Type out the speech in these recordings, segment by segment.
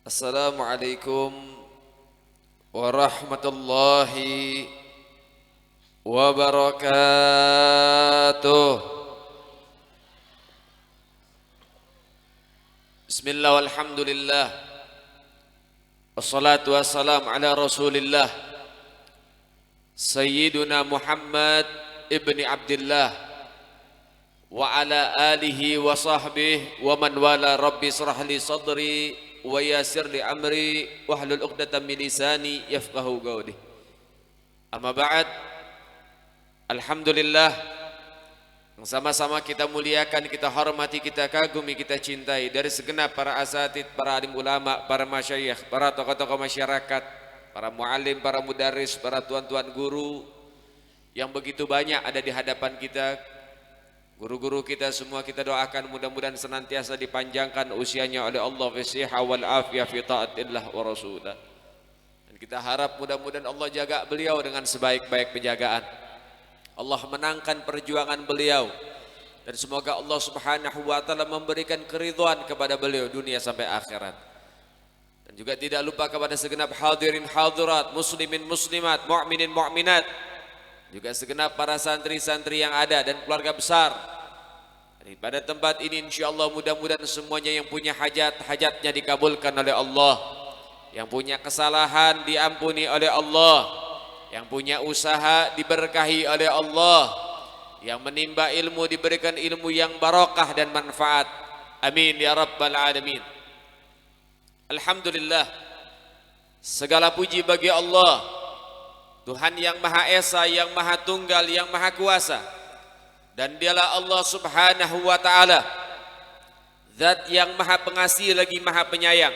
Assalamualaikum warahmatullahi wabarakatuh. Bismillah walhamdulillah. Wassalatu wassalamu ala Rasulillah Sayyiduna Muhammad ibni Abdullah wa ala alihi wa sahbihi wa man wala. Rabbi israh li sadri wa yassir li amri wahlul 'uqdatam min lisani yafqahu qawli. Amma ba'd. Alhamdulillah, yang sama-sama kita muliakan, kita hormati, kita kagumi, kita cintai dari segenap para asatid, para alim ulama, para masyayikh, para tokoh-tokoh masyarakat, para muallim, para mudarris, para tuan-tuan guru yang begitu banyak ada di hadapan kita. Guru-guru kita semua kita doakan mudah-mudahan senantiasa dipanjangkan usianya oleh Allah fi sihah wal afiyah fi taatillah wa rasulah. Dan kita harap mudah-mudahan Allah jaga beliau dengan sebaik-baik penjagaan. Allah menangkan perjuangan beliau dan semoga Allah Subhanahu wa taala memberikan keridhaan kepada beliau dunia sampai akhirat. Dan juga tidak lupa kepada segenap hadirin hadirat, muslimin muslimat, mu'minin mu'minat, juga segenap para santri-santri yang ada dan keluarga besar. Dan pada tempat ini insyaallah mudah-mudahan semuanya yang punya hajat, hajatnya dikabulkan oleh Allah. Yang punya kesalahan diampuni oleh Allah. Yang punya usaha diberkahi oleh Allah. Yang menimba ilmu diberikan ilmu yang barakah dan manfaat. Amin ya rabbal alamin. Alhamdulillah, segala puji bagi Allah, Tuhan yang Maha Esa, yang Maha Tunggal, yang Maha Kuasa. Dan dialah Allah Subhanahu wa ta'ala, Zat yang Maha Pengasih lagi Maha Penyayang,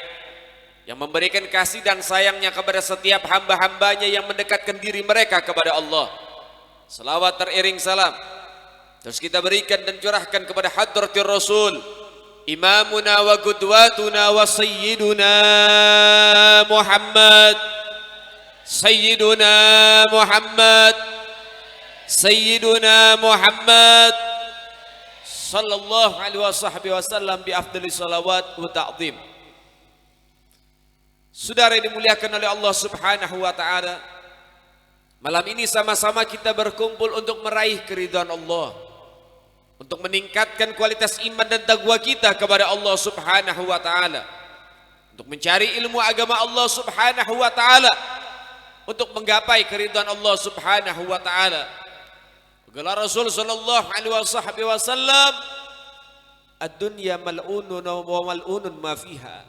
yang memberikan kasih dan sayangnya kepada setiap hamba-hambanya yang mendekatkan diri mereka kepada Allah. Salawat teriring salam terus kita berikan dan curahkan kepada hadratir Rasul, imamuna wa qudwatuna wa sayyiduna Muhammad, Sayyiduna Muhammad, Sayyiduna Muhammad sallallahu alaihi wasallam bi afdali salawat wa ta'zim. Saudara yang dimuliakan oleh Allah Subhanahu wa taala, malam ini sama-sama kita berkumpul untuk meraih keridhaan Allah, untuk meningkatkan kualitas iman dan takwa kita kepada Allah Subhanahu wa taala, untuk mencari ilmu agama Allah Subhanahu wa taala, untuk menggapai keridhaan Allah Subhanahu wa taala. Gelar Rasul sallallahu alaihi wasallam, ad-dunya mal'unun wa mal'unun ma fiha.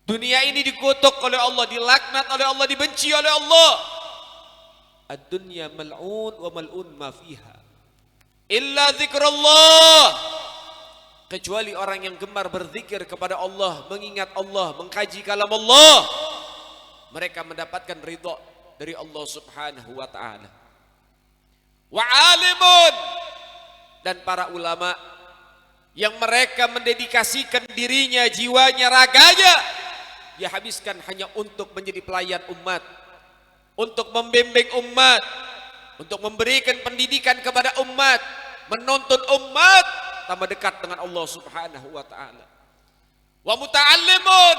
Dunia ini dikutuk oleh Allah, dilaknat oleh Allah, dibenci oleh Allah. Ad-dunya mal'un wa mal'un ma fiha. Illa dzikrullah. Kecuali orang yang gemar berzikir kepada Allah, mengingat Allah, mengkaji kalam Allah, mereka mendapatkan ridha dari Allah Subhanahu wa taala. Wa alimun, dan para ulama yang mereka mendedikasikan dirinya, jiwanya, raganya dia habiskan hanya untuk menjadi pelayan umat, untuk membimbing umat, untuk memberikan pendidikan kepada umat, menuntun umat tambah dekat dengan Allah Subhanahu wa taala. Wa muta'allimun,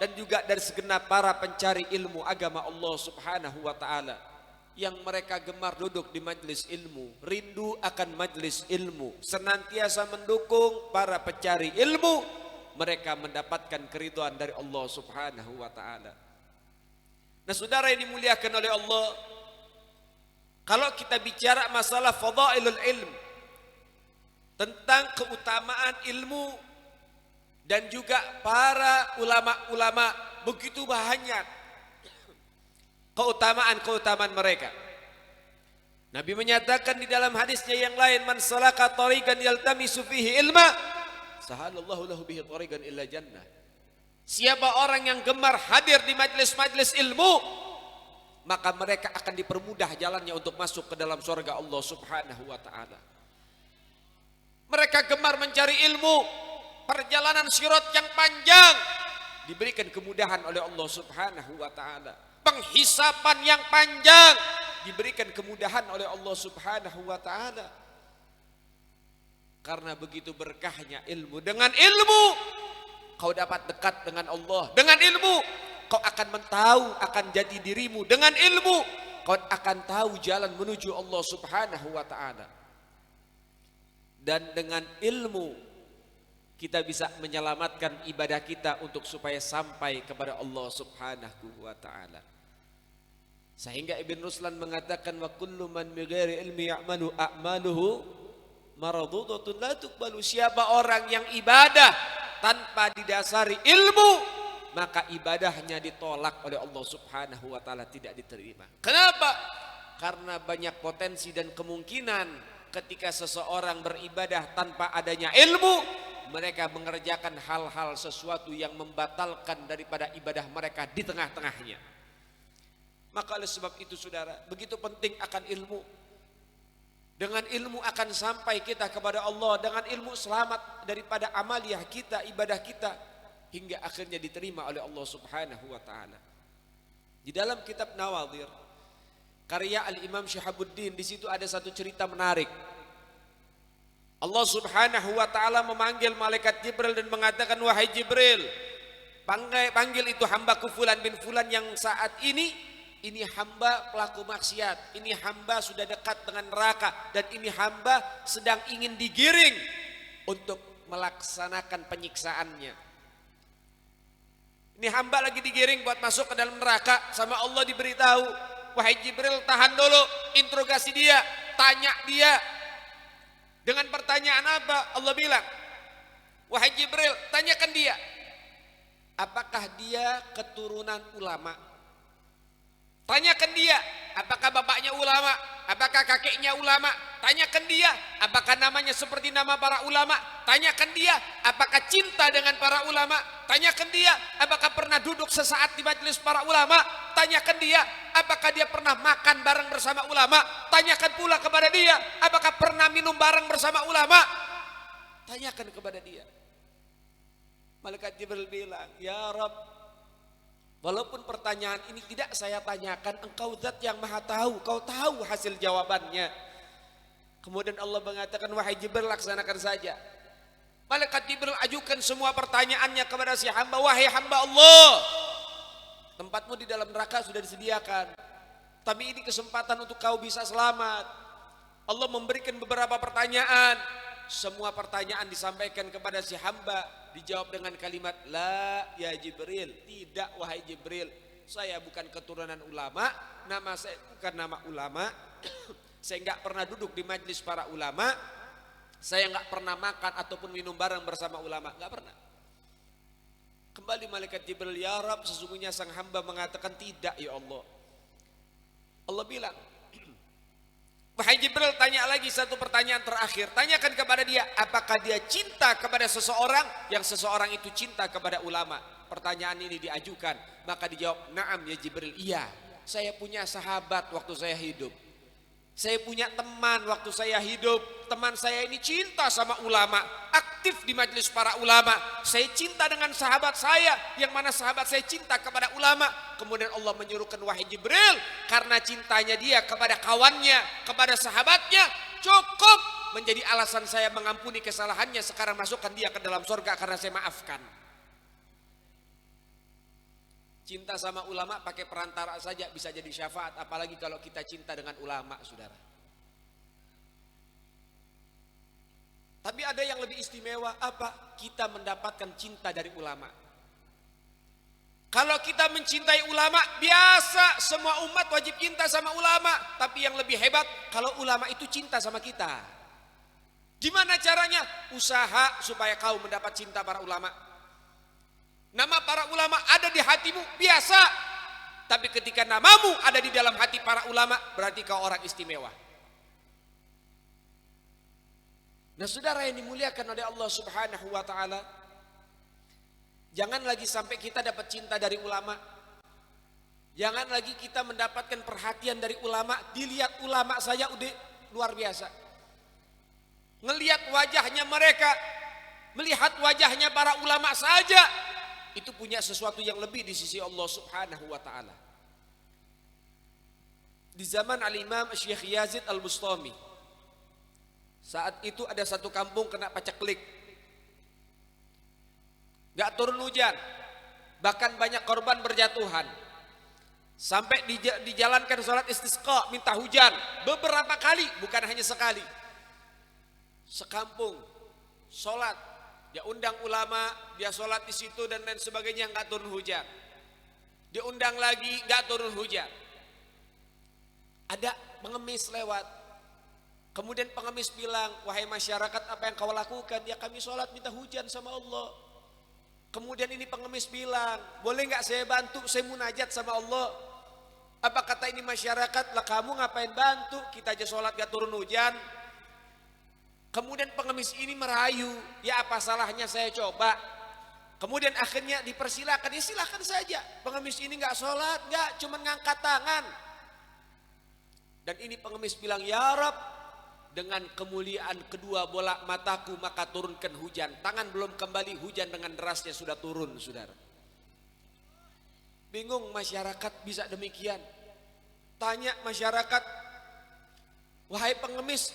dan juga dari segenap para pencari ilmu agama Allah Subhanahu wa taala yang mereka gemar duduk di majelis ilmu, rindu akan majelis ilmu, senantiasa mendukung para pencari ilmu, mereka mendapatkan keridhaan dari Allah Subhanahu wa taala. Nah, saudara yang dimuliakan oleh Allah, kalau kita bicara masalah fadailul ilm, tentang keutamaan ilmu dan juga para ulama-ulama, begitu banyak keutamaan-keutamaan mereka. Nabi menyatakan di dalam hadisnya yang lain, man salaka tariqan yaltamisu fihi ilma, sahalallahu lahu bihi tariqan illa jannah. Siapa orang yang gemar hadir di majlis-majlis ilmu, maka mereka akan dipermudah jalannya untuk masuk ke dalam surga Allah Subhanahu wa taala. Mereka gemar mencari ilmu, perjalanan sirat yang panjang diberikan kemudahan oleh Allah Subhanahu wa taala. Penghisapan yang panjang diberikan kemudahan oleh Allah Subhanahu wa taala. Karena begitu berkahnya ilmu. Dengan ilmu kau dapat dekat dengan Allah. Dengan ilmu kau akan tahu akan jati dirimu. Dengan ilmu kau akan tahu jalan menuju Allah Subhanahu wa ta'ala. Dan dengan ilmu kita bisa menyelamatkan ibadah kita untuk supaya sampai kepada Allah Subhanahu wa ta'ala. Sehingga Ibn Ruslan mengatakan wa kullu man bighairi ilmi ya'malu a'maluhu maradudatun la tuqbalu. Siapa orang yang ibadah tanpa didasari ilmu, maka ibadahnya ditolak oleh Allah Subhanahu wa ta'ala, tidak diterima. Kenapa? Karena banyak potensi dan kemungkinan ketika seseorang beribadah tanpa adanya ilmu, mereka mengerjakan hal-hal sesuatu yang membatalkan daripada ibadah mereka di tengah-tengahnya. Maka oleh sebab itu saudara, begitu penting akan ilmu. Dengan ilmu akan sampai kita kepada Allah. Dengan ilmu selamat daripada amaliyah kita, ibadah kita, hingga akhirnya diterima oleh Allah Subhanahu wa ta'ala. Di dalam kitab Nawadhir karya Al-Imam Syihabuddin, di situ ada satu cerita menarik. Allah Subhanahu wa ta'ala memanggil malaikat Jibril dan mengatakan, wahai Jibril, panggil itu hambaku Fulan bin Fulan yang saat ini hamba pelaku maksiat, ini hamba sudah dekat dengan neraka, dan ini hamba sedang ingin digiring untuk melaksanakan penyiksaannya. Ini hamba lagi digiring buat masuk ke dalam neraka. Sama Allah diberitahu, wahai Jibril, tahan dulu, interogasi dia, tanya dia. Dengan pertanyaan apa? Allah bilang, wahai Jibril, tanyakan dia, apakah dia keturunan ulama? Tanyakan dia, apakah bapaknya ulama? Apakah kakeknya ulama? Tanyakan dia, apakah namanya seperti nama para ulama? Tanyakan dia, apakah cinta dengan para ulama? Tanyakan dia, apakah pernah duduk sesaat di majelis para ulama? Tanyakan dia, apakah dia pernah makan bareng bersama ulama? Tanyakan pula kepada dia, apakah pernah minum bareng bersama ulama? Tanyakan kepada dia. Malaikat Jibril bilang, ya Rabb, walaupun pertanyaan ini tidak saya tanyakan, engkau zat yang maha tahu, kau tahu hasil jawabannya. Kemudian Allah mengatakan, wahai Jibril, laksanakan saja. Malaikat Jibril ajukan semua pertanyaannya kepada si hamba. Wahai hamba Allah, tempatmu di dalam neraka sudah disediakan, tapi ini kesempatan untuk kau bisa selamat. Allah memberikan beberapa pertanyaan. Semua pertanyaan disampaikan kepada si hamba, dijawab dengan kalimat la ya Jibril. Tidak wahai Jibril, saya bukan keturunan ulama, nama saya bukan nama ulama. Saya enggak pernah duduk di majlis para ulama, saya enggak pernah makan ataupun minum bareng bersama ulama, enggak pernah. Kembali malaikat Jibril, ya Rabb, sesungguhnya sang hamba mengatakan tidak ya Allah. Allah bilang, wahai Jibril, tanya lagi satu pertanyaan terakhir. Tanyakan kepada dia, apakah dia cinta kepada seseorang yang seseorang itu cinta kepada ulama? Pertanyaan ini diajukan, maka dijawab, na'am ya Jibril, iya. Saya punya sahabat waktu saya hidup. Saya punya teman waktu saya hidup. Teman saya ini cinta sama ulama, aktif di majelis para ulama. Saya cinta dengan sahabat saya, yang mana sahabat saya cinta kepada ulama. Kemudian Allah menyuruhkan, wahai Jibril, karena cintanya dia kepada kawannya, kepada sahabatnya, cukup menjadi alasan saya mengampuni kesalahannya. Sekarang masukkan dia ke dalam surga karena saya maafkan. Cinta sama ulama pakai perantara saja bisa jadi syafaat, apalagi kalau kita cinta dengan ulama, saudara. Tapi ada yang lebih istimewa, apa? Kita mendapatkan cinta dari ulama. Kalau kita mencintai ulama, biasa semua umat wajib cinta sama ulama. Tapi yang lebih hebat, kalau ulama itu cinta sama kita. Gimana caranya? Usaha supaya kau mendapat cinta para ulama. Nama para ulama ada di hatimu, biasa. Tapi ketika namamu ada di dalam hati para ulama, berarti kau orang istimewa. Nah saudara yang dimuliakan oleh Allah Subhanahu wa ta'ala, jangan lagi sampai kita dapat cinta dari ulama. Jangan lagi kita mendapatkan perhatian dari ulama. Dilihat ulama saja udah luar biasa. Ngelihat wajahnya mereka, melihat wajahnya para ulama saja, itu punya sesuatu yang lebih di sisi Allah Subhanahu wa ta'ala. Di zaman Al-Imam Syekh Yazid Al-Bustami, saat itu ada satu kampung kena paceklik. nggak turun hujan, bahkan banyak korban berjatuhan. Sampai dijalankan sholat istisqa, minta hujan beberapa kali, bukan hanya sekali. Sekampung sholat, dia undang ulama, dia sholat di situ dan lain sebagainya, nggak turun hujan. Dia undang lagi, nggak turun hujan. Ada pengemis lewat, kemudian pengemis bilang, wahai masyarakat, apa yang kau lakukan? Ya, kami sholat minta hujan sama Allah. Kemudian ini pengemis bilang, boleh nggak saya bantu, saya munajat sama Allah. Apa kata ini masyarakat, lah kamu ngapain bantu, kita aja sholat gak turun hujan. Kemudian pengemis ini merayu, ya apa salahnya saya coba. Kemudian akhirnya dipersilakan, ya silakan saja. Pengemis ini gak sholat, gak, cuma ngangkat tangan. Dan ini pengemis bilang, ya Rab, dengan kemuliaan kedua bola mataku maka turunkan hujan. Tangan belum kembali, hujan dengan derasnya sudah turun, saudara. Bingung masyarakat bisa demikian. Tanya masyarakat, wahai pengemis,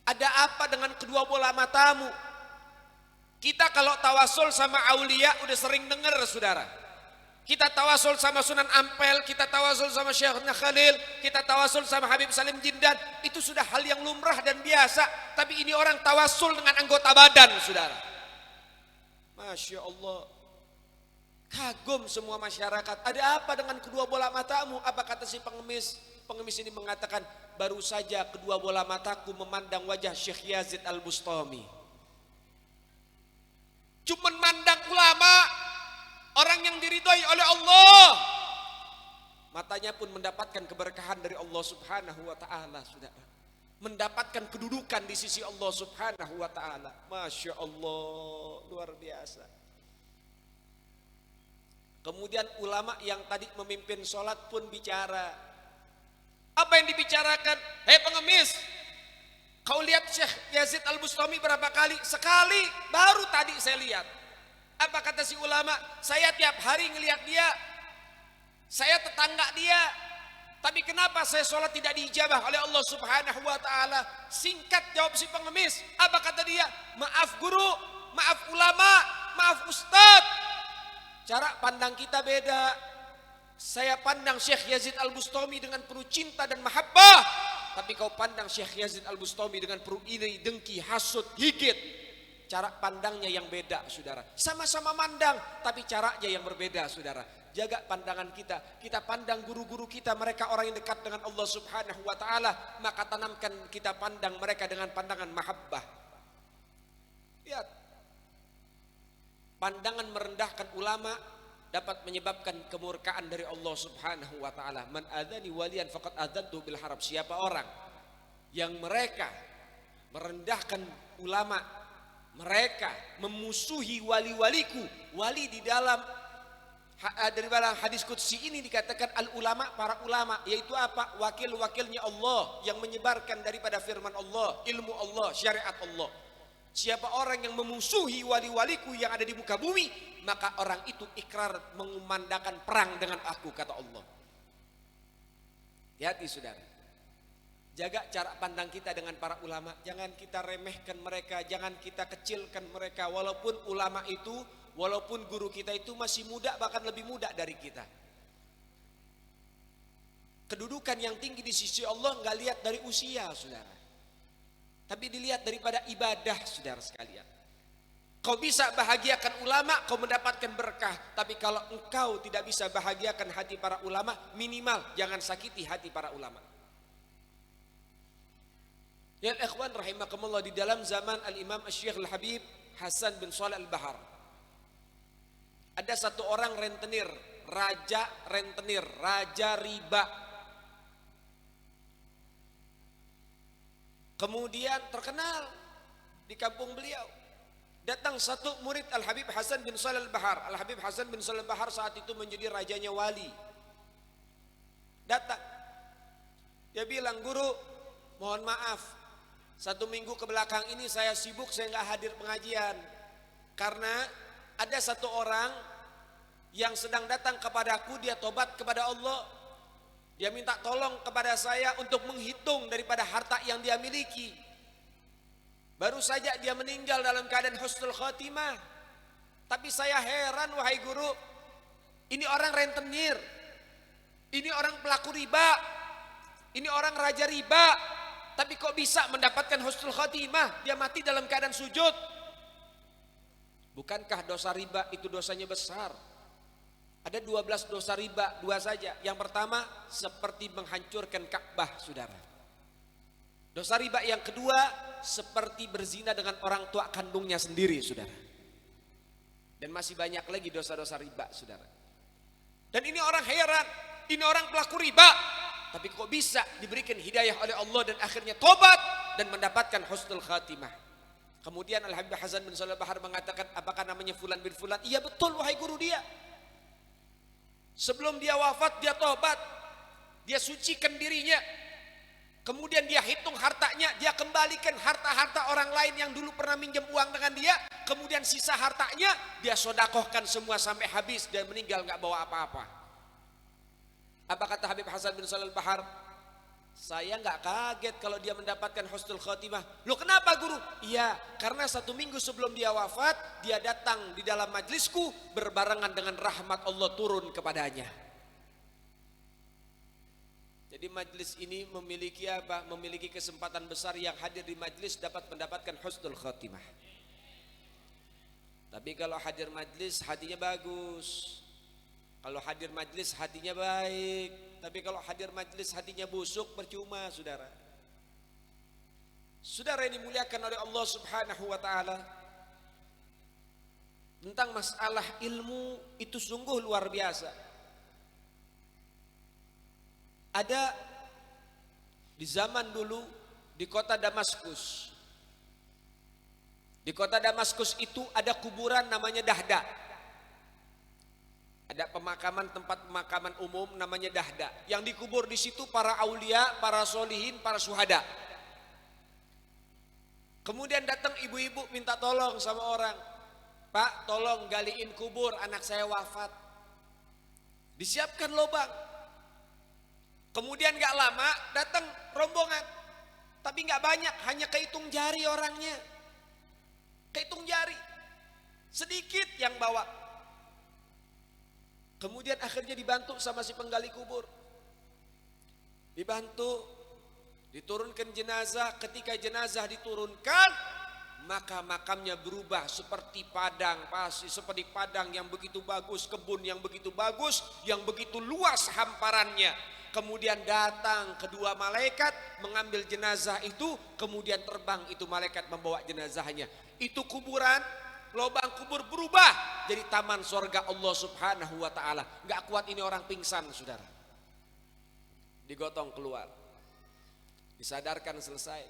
ada apa dengan kedua bola matamu? Kita kalau tawasul sama aulia udah sering dengar, saudara. Kita tawasul sama Sunan Ampel, kita tawasul sama Syekhna Khalil, kita tawasul sama Habib Salim Jindan, itu sudah hal yang lumrah dan biasa. Tapi ini orang tawasul dengan anggota badan, saudara. Masya Allah. Kagum semua masyarakat. Ada apa dengan kedua bola matamu? Apa kata si pengemis? Pengemis ini mengatakan, baru saja kedua bola mataku memandang wajah Syekh Yazid Al-Bustami. Cuman mandang ulama, orang yang diridhoi oleh Allah. Matanya pun mendapatkan keberkahan dari Allah Subhanahu wa taala, saudara. Mendapatkan kedudukan di sisi Allah Subhanahu wa taala. Masya Allah, luar biasa. Kemudian ulama yang tadi memimpin sholat pun bicara. Apa yang dibicarakan? Hei pengemis, kau lihat Syekh Yazid Al-Bustami berapa kali? Sekali, baru tadi saya lihat. Apa kata si ulama? Saya tiap hari ngelihat dia, saya tetangga dia. Tapi kenapa saya sholat tidak diijabah oleh Allah Subhanahu wa ta'ala? Singkat jawab si pengemis. Apa kata dia? Maaf guru, maaf ulama, maaf ustadz. Cara pandang kita beda. Saya pandang Syekh Yazid Al-Bustami dengan penuh cinta dan mahabbah. Tapi kau pandang Syekh Yazid Al-Bustami dengan penuh iri, dengki, hasud, gigit. Cara pandangnya yang beda, saudara. Sama-sama mandang, tapi caranya yang berbeda, saudara. Jaga pandangan kita. Kita pandang guru-guru kita, mereka orang yang dekat dengan Allah Subhanahu wa ta'ala. Maka tanamkan kita pandang mereka dengan pandangan mahabbah. Lihat. Pandangan merendahkan ulama dapat menyebabkan kemurkaan dari Allah Subhanahu wa taala. Man adzani waliyan faqad adzantu bil harab. Siapa orang yang mereka merendahkan ulama, mereka memusuhi wali-waliku. Wali di dalam dari hadis qudsi ini dikatakan al ulama, para ulama, yaitu apa? Wakil-wakilnya Allah yang menyebarkan daripada firman Allah, ilmu Allah, syariat Allah. Siapa orang yang memusuhi wali-waliku yang ada di muka bumi, maka orang itu ikrar mengumandangkan perang dengan aku, kata Allah. Hati saudara. Jaga cara pandang kita dengan para ulama. Jangan kita remehkan mereka, jangan kita kecilkan mereka. Walaupun ulama itu, walaupun guru kita itu masih muda, bahkan lebih muda dari kita. Kedudukan yang tinggi di sisi Allah nggak lihat dari usia, saudara. Tapi dilihat daripada ibadah, saudara sekalian. Kau bisa bahagiakan ulama, kau mendapatkan berkah. Tapi kalau engkau tidak bisa bahagiakan hati para ulama, minimal jangan sakiti hati para ulama. Ya ikhwan rahimakumullah, di dalam zaman Al-Imam Asy-Syaikh Al-Habib Hasan bin Shalih Al-Bahar, ada satu orang rentenir, raja rentenir, raja riba. Kemudian terkenal di kampung beliau. Datang satu murid Al-Habib Hasan bin Shalih Al-Bahar. Al-Habib Hasan bin Shalih Al-Bahar saat itu menjadi rajanya wali. Datang. Dia bilang, guru, mohon maaf, 1 minggu ke belakang ini saya sibuk, saya nggak hadir pengajian. Karena ada satu orang yang sedang datang kepadaku, dia tobat kepada Allah. Dia minta tolong kepada saya untuk menghitung daripada harta yang dia miliki. Baru saja dia meninggal dalam keadaan husnul khatimah. Tapi saya heran wahai guru, ini orang rentenir, ini orang pelaku riba, ini orang raja riba, tapi kok bisa mendapatkan husnul khotimah? Dia mati dalam keadaan sujud. Bukankah dosa riba itu dosanya besar? Ada 12 dosa riba, 2 saja. Yang pertama seperti menghancurkan Ka'bah, saudara. Dosa riba yang kedua seperti berzina dengan orang tua kandungnya sendiri, saudara. Dan masih banyak lagi dosa-dosa riba, saudara. Dan ini orang heran, ini orang pelaku riba, tapi kok bisa diberikan hidayah oleh Allah dan akhirnya tobat dan mendapatkan husnul khatimah. Kemudian Al-Habib Hasan bin Shalih Al-Bahar mengatakan, apakah namanya fulan bin fulan? Iya betul wahai guru dia. Sebelum dia wafat dia tobat, dia sucikan dirinya. Kemudian dia hitung hartanya, dia kembalikan harta-harta orang lain yang dulu pernah minjem uang dengan dia. Kemudian sisa hartanya dia sodakohkan semua sampai habis dan meninggal nggak bawa apa-apa. Apa kata Habib Hasan bin Shalih Al-Bahar? Saya nggak kaget kalau dia mendapatkan husnul khotimah. Loh kenapa guru? Iya, karena 1 minggu sebelum dia wafat, dia datang di dalam majlisku berbarengan dengan rahmat Allah turun kepadanya. Jadi majlis ini memiliki apa? Memiliki kesempatan besar, yang hadir di majlis dapat mendapatkan husnul khotimah. Tapi kalau hadir majlis hatinya bagus, kalau hadir majlis hatinya baik. Tapi kalau hadir majlis hatinya busuk, percuma, saudara. Saudara yang dimuliakan oleh Allah Subhanahu wa taala, tentang masalah ilmu itu sungguh luar biasa. Ada di zaman dulu di kota Damaskus. Di kota Damaskus itu ada kuburan namanya Dahda. Ada pemakaman, tempat pemakaman umum namanya Dahda. Yang dikubur di situ para aulia, para solihin, para syuhada. Kemudian datang ibu-ibu minta tolong sama orang. Pak, tolong galiin kubur, anak saya wafat. Disiapkan lubang. Kemudian gak lama datang rombongan. Tapi gak banyak, hanya kehitung jari orangnya. Kehitung jari. Sedikit yang bawa. Kemudian akhirnya dibantu sama si penggali kubur. Dibantu, diturunkan jenazah. Ketika jenazah diturunkan, maka makamnya berubah seperti padang pasir, seperti padang yang begitu bagus, kebun yang begitu bagus, yang begitu luas hamparannya. Kemudian datang kedua malaikat mengambil jenazah itu, kemudian terbang itu malaikat membawa jenazahnya. Itu kuburan, lubang kubur berubah jadi taman sorga Allah Subhanahu wa ta'ala. Gak kuat ini orang pingsan, saudara. Digotong keluar, disadarkan, selesai.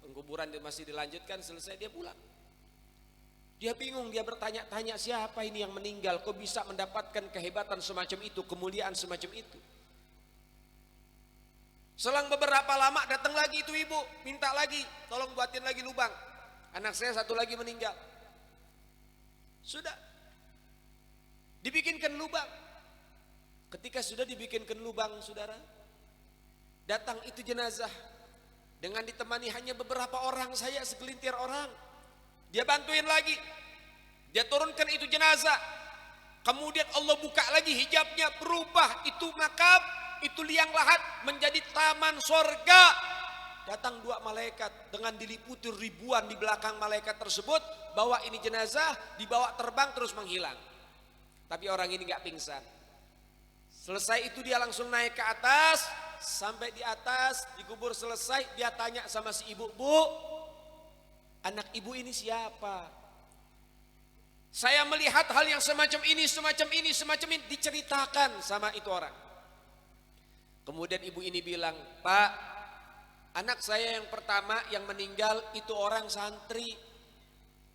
Pengkuburan masih dilanjutkan, selesai, dia pulang. Dia bingung, dia bertanya-tanya, siapa ini yang meninggal, kok bisa mendapatkan kehebatan semacam itu, kemuliaan semacam itu. Selang beberapa lama datang lagi itu ibu, minta lagi, tolong buatin lagi lubang, anak saya satu lagi meninggal. Sudah dibikinkan lubang. Ketika sudah dibikinkan lubang, saudara, datang itu jenazah dengan ditemani hanya beberapa orang saja, segelintir orang. Dia bantuin lagi, dia turunkan itu jenazah. Kemudian Allah buka lagi hijabnya, berubah itu makam, itu liang lahat menjadi taman sorga. Datang dua malaikat dengan diliputi ribuan di belakang malaikat tersebut, bawa ini jenazah, dibawa terbang terus menghilang. Tapi orang ini gak pingsan. Selesai itu dia langsung naik ke atas, sampai di atas dikubur selesai, dia tanya sama si ibu, Bu, anak ibu ini siapa? Saya melihat hal yang semacam ini, diceritakan sama itu orang. Kemudian ibu ini bilang, Pak, anak saya yang pertama yang meninggal itu orang santri.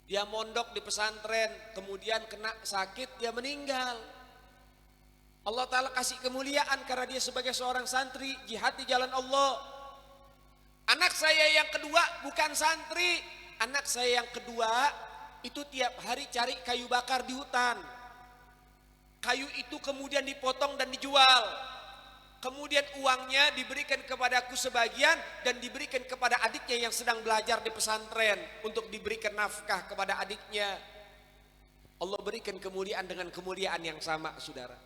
Dia mondok di pesantren, kemudian kena sakit, dia meninggal. Allah Ta'ala kasih kemuliaan karena dia sebagai seorang santri, jihad di jalan Allah. Anak saya yang kedua bukan santri. Anak saya yang kedua itu tiap hari cari kayu bakar di hutan. Kayu itu kemudian dipotong dan dijual. Kemudian uangnya diberikan kepadaku sebagian dan diberikan kepada adiknya yang sedang belajar di pesantren untuk diberikan nafkah kepada adiknya. Allah Allah berikan kemuliaan dengan kemuliaan yang sama, saudara.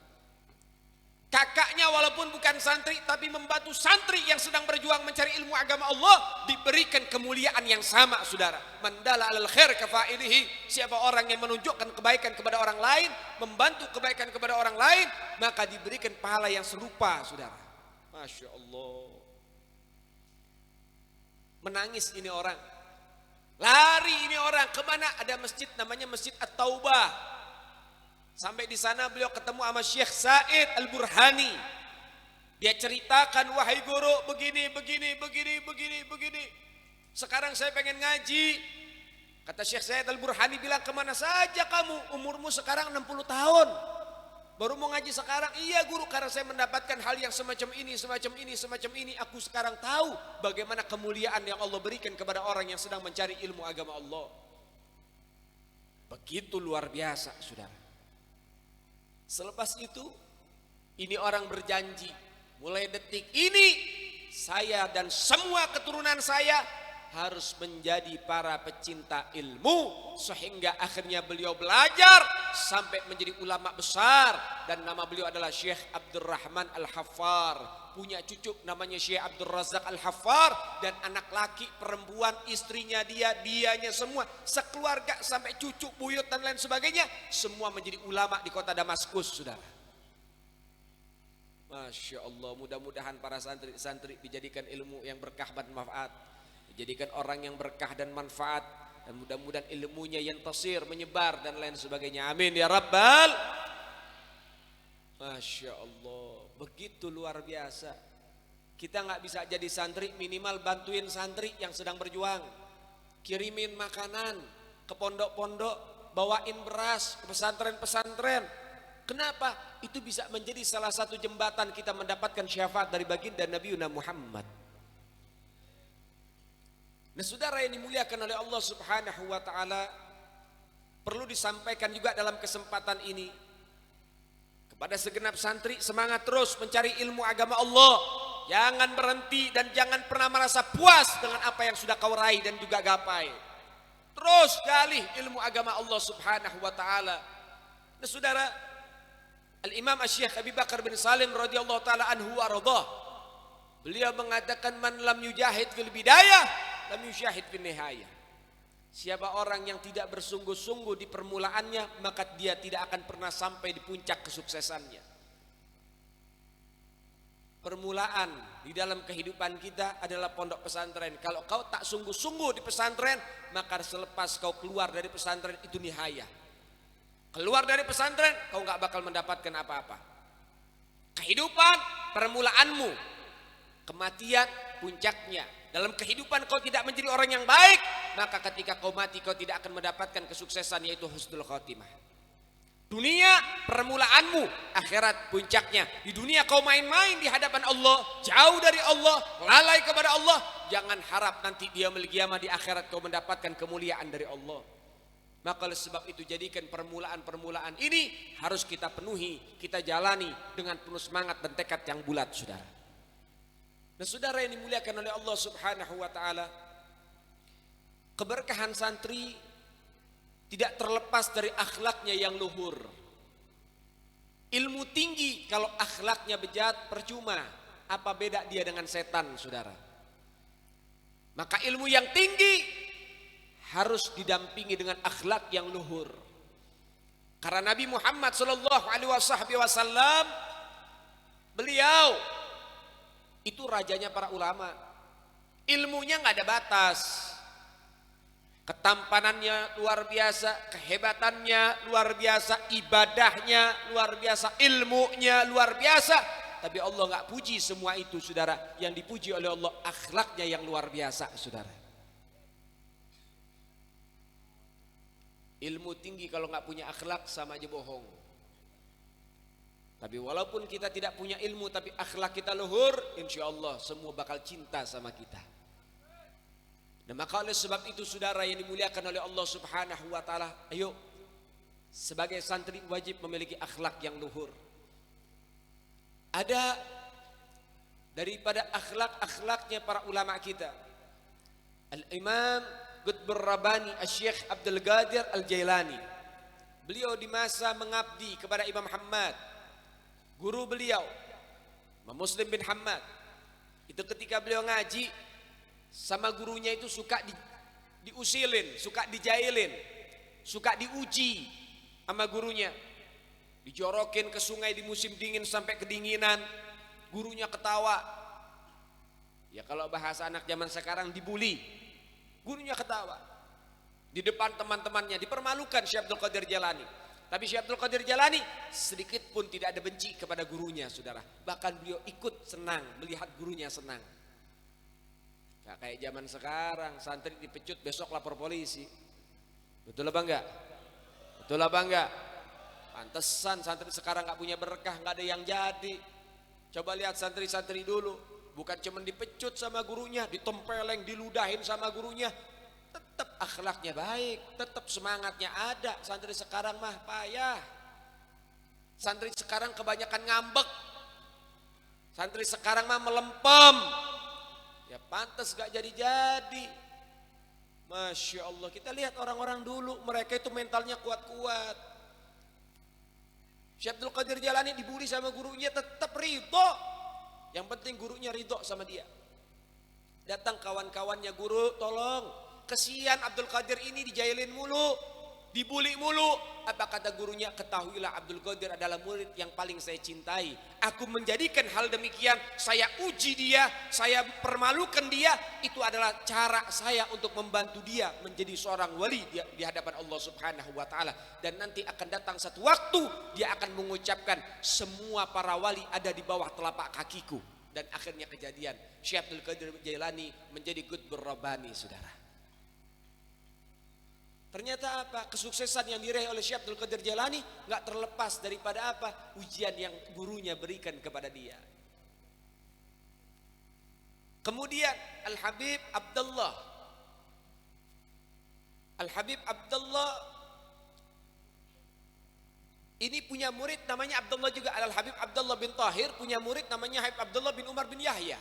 Kakaknya walaupun bukan santri tapi membantu santri yang sedang berjuang mencari ilmu agama Allah, diberikan kemuliaan yang sama, saudara. Mandala alal khair kafa'ilihi, siapa orang yang menunjukkan kebaikan kepada orang lain, membantu kebaikan kepada orang lain, maka diberikan pahala yang serupa, saudara. Masya Allah. Menangis ini orang, lari ini orang kemana? Ada masjid namanya Masjid At-Taubah. Sampai di sana beliau ketemu sama Syekh Said Al-Burhani. Dia ceritakan, wahai guru, begini. Sekarang saya pengen ngaji. Kata Syekh Said Al-Burhani bilang, kemana saja kamu? Umurmu sekarang 60 tahun. Baru mau ngaji sekarang? Iya guru, karena saya mendapatkan hal yang semacam ini. Aku sekarang tahu bagaimana kemuliaan yang Allah berikan kepada orang yang sedang mencari ilmu agama Allah. Begitu luar biasa, saudara. Selepas itu, ini orang berjanji, mulai detik ini saya dan semua keturunan saya harus menjadi para pecinta ilmu, sehingga akhirnya beliau belajar sampai menjadi ulama besar, dan nama beliau adalah Syekh Abdurrahman Al-Haffar. Punya cucu namanya Syekh Abdul Razak Al-Haffar, dan anak laki, perempuan, istrinya dianya semua, sekeluarga sampai cucu, buyut dan lain sebagainya, semua menjadi ulama di kota Damaskus, saudara. Masya Allah, mudah-mudahan para santri dijadikan ilmu yang berkah dan manfaat, dijadikan orang yang berkah dan manfaat, dan mudah-mudahan ilmunya yang tasir, menyebar dan lain sebagainya. Amin ya Rabbal. Masya Allah, begitu luar biasa. Kita nggak bisa jadi santri, minimal bantuin santri yang sedang berjuang, kirimin makanan ke pondok-pondok, bawain beras ke pesantren-pesantren. Kenapa? Itu bisa menjadi salah satu jembatan kita mendapatkan syafaat dari baginda Nabi Muhammad. Nah, saudara yang dimuliakan oleh Allah Subhanahu wa taala, perlu disampaikan juga dalam kesempatan ini kepada segenap santri, semangat terus mencari ilmu agama Allah. Jangan berhenti dan jangan pernah merasa puas dengan apa yang sudah kau raih dan juga gapai. Terus gali ilmu agama Allah Subhanahu wa taala. Nah, saudara, Al-Imam Asy-Syaikh Abi Bakar bin Salim radhiyallahu taala anhu wa radhah, beliau mengatakan, man lam yujahid fil bidayah lam yusyahid fil nihayah. Siapa orang yang tidak bersungguh-sungguh di permulaannya, maka dia tidak akan pernah sampai di puncak kesuksesannya. Permulaan di dalam kehidupan kita adalah pondok pesantren. Kalau kau tak sungguh-sungguh di pesantren, maka selepas kau keluar dari pesantren itu nihayah. Keluar dari pesantren, kau gak bakal mendapatkan apa-apa. Kehidupan, permulaanmu. Kematian, puncaknya. Dalam kehidupan kau tidak menjadi orang yang baik, maka ketika kau mati kau tidak akan mendapatkan kesuksesan, yaitu husnul khotimah. Dunia permulaanmu, akhirat puncaknya. Di dunia kau main-main di hadapan Allah, jauh dari Allah, lalai kepada Allah. Jangan harap nanti di yaumil qiyamah di akhirat kau mendapatkan kemuliaan dari Allah. Maka oleh sebab itu jadikan permulaan-permulaan ini harus kita penuhi, kita jalani dengan penuh semangat dan tekad yang bulat, saudara. Dan saudara yang dimuliakan oleh Allah Subhanahu wa taala, keberkahan santri tidak terlepas dari akhlaknya yang luhur. Ilmu tinggi kalau akhlaknya bejat percuma. Apa beda dia dengan setan, saudara? Maka ilmu yang tinggi harus didampingi dengan akhlak yang luhur. Karena Nabi Muhammad sallallahu alaihi wasallam, beliau itu rajanya para ulama. Ilmunya nggak ada batas. Ketampanannya luar biasa, kehebatannya luar biasa, ibadahnya luar biasa, ilmunya luar biasa. Tapi Allah nggak puji semua itu, saudara. Yang dipuji oleh Allah akhlaknya yang luar biasa, saudara. Ilmu tinggi kalau nggak punya akhlak sama aja bohong. Tapi walaupun kita tidak punya ilmu tapi akhlak kita luhur, insya Allah semua bakal cinta sama kita. Nah, maka oleh sebab itu saudara yang dimuliakan oleh Allah Subhanahu wa taala, ayo sebagai santri wajib memiliki akhlak yang luhur. Ada daripada akhlak-akhlaknya para ulama kita. Al-Imam Qutbur Rabbani Asy-Syaikh Abdul Qadir Al-Jailani, beliau di masa mengabdi kepada Imam Muhammad, guru beliau Imam Muslim bin Hamad. Itu ketika beliau ngaji sama gurunya itu suka diusilin, suka dijailin, suka diuji sama gurunya. Dijorokin ke sungai di musim dingin sampai kedinginan, gurunya ketawa. Ya kalau bahasa anak zaman sekarang dibully, gurunya ketawa. Di depan teman-temannya dipermalukan Syekh Abdul Qadir Jailani. Tapi Syekh Abdul Qadir Jailani sedikit pun tidak ada benci kepada gurunya, saudara. Bahkan beliau ikut senang melihat gurunya senang. Gak kayak zaman sekarang, santri dipecut besok lapor polisi. Betul apa enggak? Betul apa enggak? Pantesan santri sekarang gak punya berkah, gak ada yang jadi. Coba lihat santri-santri dulu, bukan cuma dipecut sama gurunya, ditempeleng, diludahin sama gurunya, tetap akhlaknya baik, tetap semangatnya ada. Santri sekarang mah payah. Santri sekarang kebanyakan ngambek. Santri sekarang mah melempem. Ya pantas gak jadi-jadi. Masya Allah, kita lihat orang-orang dulu, mereka itu mentalnya kuat-kuat. Syekh Abdul Qadir Jailani dibully sama gurunya, tetap ridho. Yang penting gurunya ridho sama dia. Datang kawan-kawannya, guru tolong, kesian Abdul Qadir ini dijailin mulu, dibully mulu. Apa kata gurunya? Ketahuilah Abdul Qadir adalah murid yang paling saya cintai. Aku menjadikan hal demikian, saya uji dia, saya permalukan dia. Itu adalah cara saya untuk membantu dia menjadi seorang wali di hadapan Allah Subhanahu wa taala. Dan nanti akan datang satu waktu dia akan mengucapkan, semua para wali ada di bawah telapak kakiku. Dan akhirnya kejadian, Syekh Abdul Qadir Jailani menjadi qutbur rabbani, saudara. Ternyata apa? Kesuksesan yang diraih oleh Syekh Abdul Qadir Jailani gak terlepas daripada apa? Ujian yang gurunya berikan kepada dia. Kemudian Al-Habib Abdullah. Al-Habib Abdullah ini punya murid namanya Abdullah juga. Al-Habib Abdullah bin Tahir punya murid namanya Habib Abdullah bin Umar bin Yahya.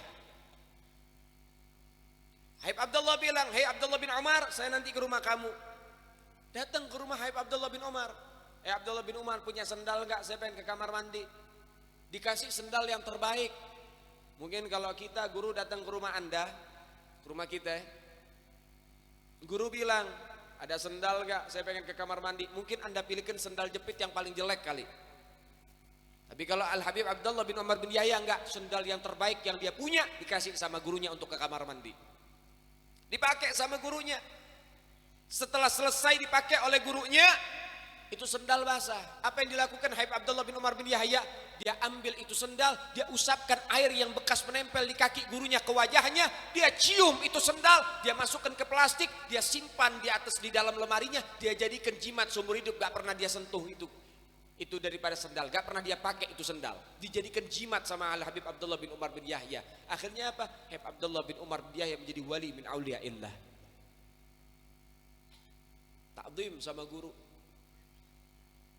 Habib Abdullah bilang, "Hei Abdullah bin Umar, saya nanti ke rumah kamu." Datang ke rumah Habib Abdullah bin Umar. Abdullah bin Umar punya sendal enggak? Saya pengen ke kamar mandi. Dikasih sendal yang terbaik. Mungkin kalau kita guru datang ke rumah Anda, ke rumah kita, guru bilang, ada sendal enggak? Saya pengen ke kamar mandi. Mungkin Anda pilihkan sendal jepit yang paling jelek kali. Tapi kalau Al-Habib Abdullah bin Umar bin Yahya enggak, sendal yang terbaik yang dia punya dikasih sama gurunya untuk ke kamar mandi. Dipakai sama gurunya. Setelah selesai dipakai oleh gurunya, itu sendal basah. Apa yang dilakukan Habib Abdullah bin Umar bin Yahya? Dia ambil itu sendal, dia usapkan air yang bekas menempel di kaki gurunya ke wajahnya, dia cium itu sendal, dia masukkan ke plastik, dia simpan di atas di dalam lemarinya, dia jadikan jimat seumur hidup. Gak pernah dia sentuh itu daripada sendal, gak pernah dia pakai itu sendal, dijadikan jimat sama Al-Habib Abdullah bin Umar bin Yahya. Akhirnya apa? Habib Abdullah bin Umar bin Yahya menjadi wali min auliyaillah. Ta'zim sama guru,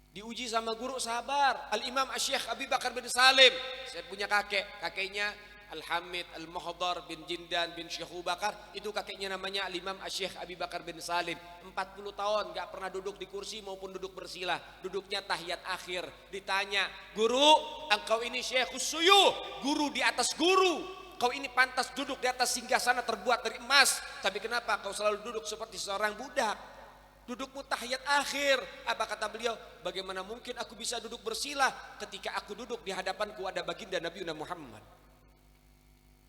diuji sama guru, sabar. Al-Imam Asy-Syaikh Abi Bakar bin Salim, saya punya kakeknya Al-Hamid Al-Muhdar bin Jindan bin Syekh Abu Bakar. Itu kakeknya namanya Al-Imam Asy-Syaikh Abi Bakar bin Salim. 40 tahun gak pernah duduk di kursi maupun duduk bersila, duduknya tahiyat akhir. Ditanya, guru, engkau ini Syekhus Suyuh, guru di atas guru, kau ini pantas duduk di atas singgasana terbuat dari emas, tapi kenapa kau selalu duduk seperti seorang budak? Dudukmu tahiyat akhir. Apa kata beliau? Bagaimana mungkin aku bisa duduk bersila ketika aku duduk di hadapanku ada baginda Nabi Muhammad.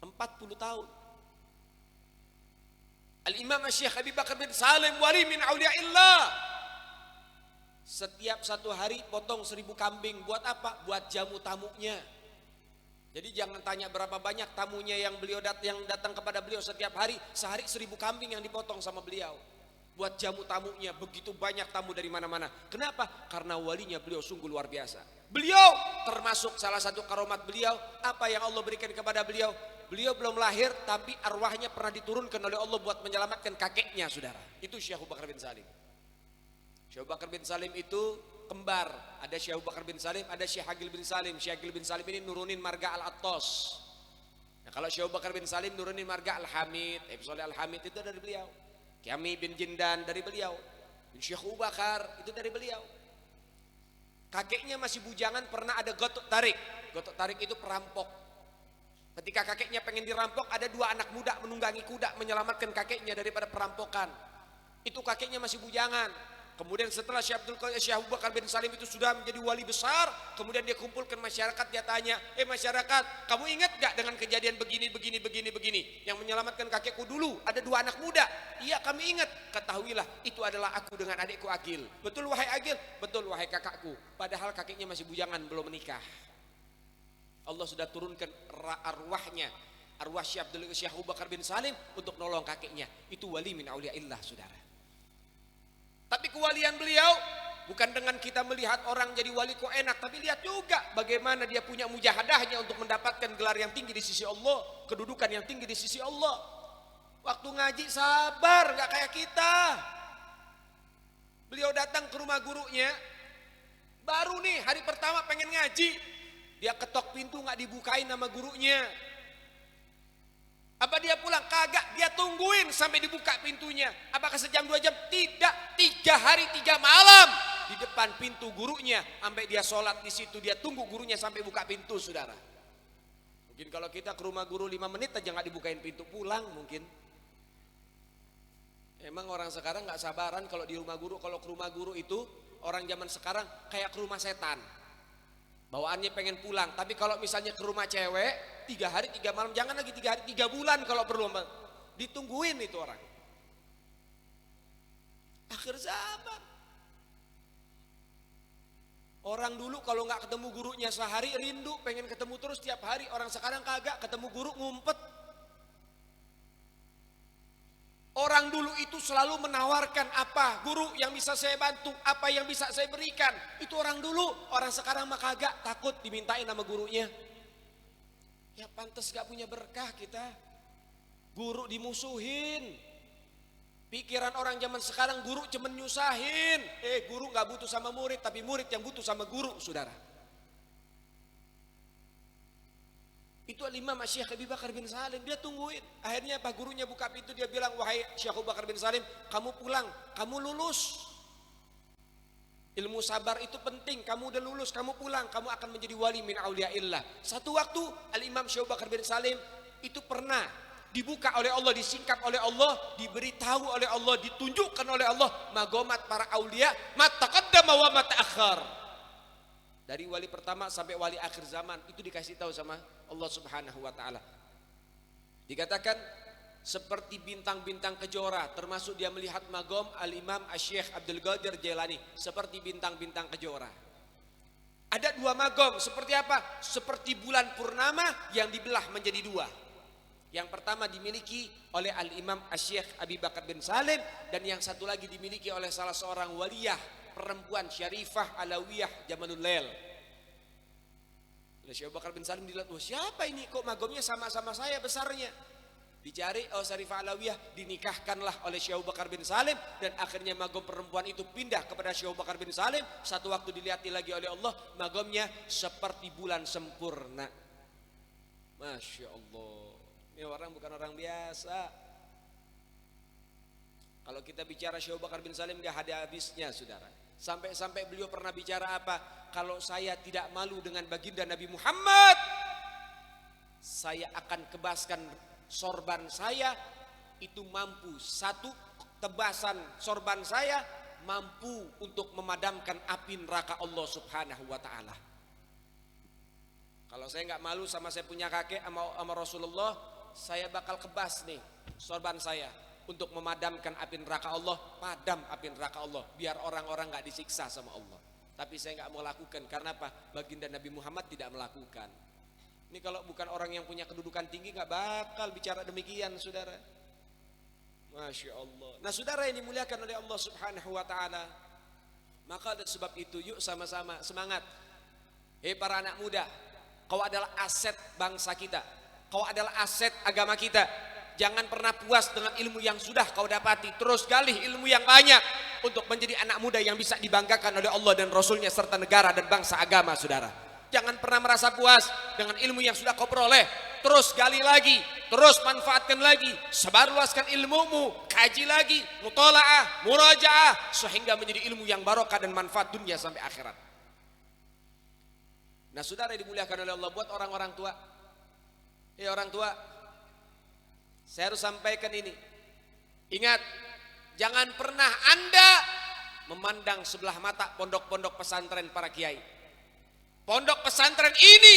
40 tahun. Al-Imam Asy-Syaikh Abi Bakar bin Salim wali min auliyaillah. Setiap satu hari potong 1000 kambing. Buat apa? Buat jamu tamunya. Jadi jangan tanya berapa banyak tamunya yang datang kepada beliau setiap hari. Sehari 1000 kambing yang dipotong sama beliau. Buat jamu tamunya, begitu banyak tamu dari mana-mana. Kenapa? Karena walinya beliau sungguh luar biasa. Beliau termasuk salah satu karomat beliau, apa yang Allah berikan kepada beliau. Beliau belum lahir tapi arwahnya pernah diturunkan oleh Allah buat menyelamatkan kakeknya, saudara. Itu Syekh Abu Bakar bin Salim. Syekh Abu Bakar bin Salim itu kembar. Ada Syekh Abu Bakar bin Salim, ada Syekh Agil bin Salim. Syekh Agil bin Salim ini nurunin marga Al-Attas. Nah, kalau Syekh Abu Bakar bin Salim nurunin marga Al-Hamid. Soleh Al-Hamid itu dari beliau. Kiami bin Jindan dari beliau, bin Syekh Abu Bakar itu dari beliau. Kakeknya masih bujangan, pernah ada gotok tarik. Gotok tarik itu perampok. Ketika kakeknya pengen dirampok, ada dua anak muda menunggangi kuda menyelamatkan kakeknya daripada perampokan. Itu kakeknya masih bujangan. Kemudian setelah Syekh Abu Bakar bin Salim itu sudah menjadi wali besar, kemudian dia kumpulkan masyarakat, dia tanya, masyarakat, kamu ingat gak dengan kejadian begini, yang menyelamatkan kakekku dulu, ada dua anak muda? Iya kami ingat. Ketahuilah itu adalah aku dengan adikku Agil. Betul wahai Agil? Betul wahai kakakku. Padahal kakeknya masih bujangan, belum menikah. Allah sudah turunkan arwahnya, arwah Syekh Abu Bakar bin Salim untuk nolong kakeknya. Itu wali min auliyaillah, saudara. Tapi kewalian beliau bukan dengan kita melihat orang jadi wali kok enak, tapi lihat juga bagaimana dia punya mujahadahnya untuk mendapatkan gelar yang tinggi di sisi Allah, kedudukan yang tinggi di sisi Allah. Waktu ngaji sabar, gak kayak kita. Beliau datang ke rumah gurunya, baru nih hari pertama pengen ngaji, dia ketok pintu gak dibukain sama gurunya. Apa dia pulang? Kagak, dia tungguin sampai dibuka pintunya. Apakah sejam 2 jam? Tidak, 3 hari 3 malam di depan pintu gurunya, sampai dia sholat di situ, dia tunggu gurunya sampai buka pintu, saudara. Mungkin kalau kita ke rumah guru 5 menit aja nggak dibukain pintu, pulang mungkin. Emang orang sekarang nggak sabaran kalau di rumah guru. Kalau ke rumah guru itu orang zaman sekarang kayak ke rumah setan. Bawaannya pengen pulang. Tapi kalau misalnya ke rumah cewek 3 hari 3 malam, jangan lagi 3 hari 3 bulan kalau perlu, ditungguin itu orang. Akhir zaman. Orang dulu kalau nggak ketemu gurunya sehari rindu, pengen ketemu terus tiap hari. Orang sekarang kagak, ketemu guru ngumpet. Orang dulu itu selalu menawarkan, apa guru yang bisa saya bantu, apa yang bisa saya berikan. Itu orang dulu. Orang sekarang mah kagak, takut dimintain sama gurunya. Ya pantas gak punya berkah kita. Guru dimusuhin. Pikiran orang zaman sekarang guru cuma nyusahin. Guru gak butuh sama murid, tapi murid yang butuh sama guru, saudara. Itu Imam Syekh Abu Bakar bin Salim, dia tungguin. Akhirnya apa? Gurunya buka pintu, dia bilang, wahai Syekh Abu Bakar bin Salim, kamu pulang, kamu lulus. Ilmu sabar itu penting, kamu udah lulus, kamu pulang, kamu akan menjadi wali min auliyaillah. Satu waktu Al-Imam Syekh Abu Bakar bin Salim itu pernah dibuka oleh Allah, disingkap oleh Allah, diberitahu oleh Allah, ditunjukkan oleh Allah magomat para aulia, ma taqaddama wa ma ta'akhkhar. Dari wali pertama sampai wali akhir zaman itu dikasih tahu sama Allah Subhanahu wa taala. Dikatakan seperti bintang-bintang kejora, termasuk dia melihat magom Al-Imam Asy-Syaikh Abdul Qadir Jailani seperti bintang-bintang kejora. Ada 2 magom, seperti apa? Seperti bulan purnama yang dibelah menjadi 2. Yang pertama dimiliki oleh Al-Imam Asy-Syaikh Abu Bakar bin Salim, dan yang satu lagi dimiliki oleh salah seorang waliyah perempuan Syarifah Alawiyah Jamalul Lail. Syekh Abu Bakar bin Salim dilihat, siapa ini kok magomnya sama-sama saya besarnya? Dicari, Syarifah Alawiyah, dinikahkanlah oleh Syekh Abu Bakar bin Salim, dan akhirnya magom perempuan itu pindah kepada Syekh Abu Bakar bin Salim. Satu waktu dilihat lagi oleh Allah, magomnya seperti bulan sempurna. Masya Allah, ini orang bukan orang biasa. Kalau kita bicara Syekh Abu Bakar bin Salim gak ada habisnya, saudara. Sampai-sampai beliau pernah bicara apa? Kalau saya tidak malu dengan baginda Nabi Muhammad, saya akan kebaskan sorban saya, itu mampu, satu tebasan sorban saya mampu untuk memadamkan api neraka Allah Subhanahu wa taala. Kalau saya nggak malu sama saya punya kakek sama Rasulullah, saya bakal kebas nih sorban saya untuk memadamkan api neraka Allah, padam api neraka Allah, biar orang-orang nggak disiksa sama Allah. Tapi saya nggak mau lakukan, karena apa? Baginda Nabi Muhammad tidak melakukan. Ini kalau bukan orang yang punya kedudukan tinggi nggak bakal bicara demikian, saudara. Masya Allah. Nah, saudara yang dimuliakan oleh Allah Subhanahu Wa Taala, maka oleh sebab itu yuk sama-sama semangat. Para anak muda, kau adalah aset bangsa kita, kau adalah aset agama kita. Jangan pernah puas dengan ilmu yang sudah kau dapati. Terus galih ilmu yang banyak untuk menjadi anak muda yang bisa dibanggakan oleh Allah dan Rasulnya serta negara dan bangsa agama, saudara. Jangan pernah merasa puas dengan ilmu yang sudah kau peroleh. Terus gali lagi, terus manfaatkan lagi, sebarluaskan ilmumu, kaji lagi, mutola'ah, murajaah, sehingga menjadi ilmu yang barokah dan manfaat dunia sampai akhirat. Nah saudara dimuliakan oleh Allah, buat orang-orang tua, ya orang tua, saya harus sampaikan ini. Ingat, jangan pernah Anda memandang sebelah mata pondok-pondok pesantren para kiai. Pondok pesantren ini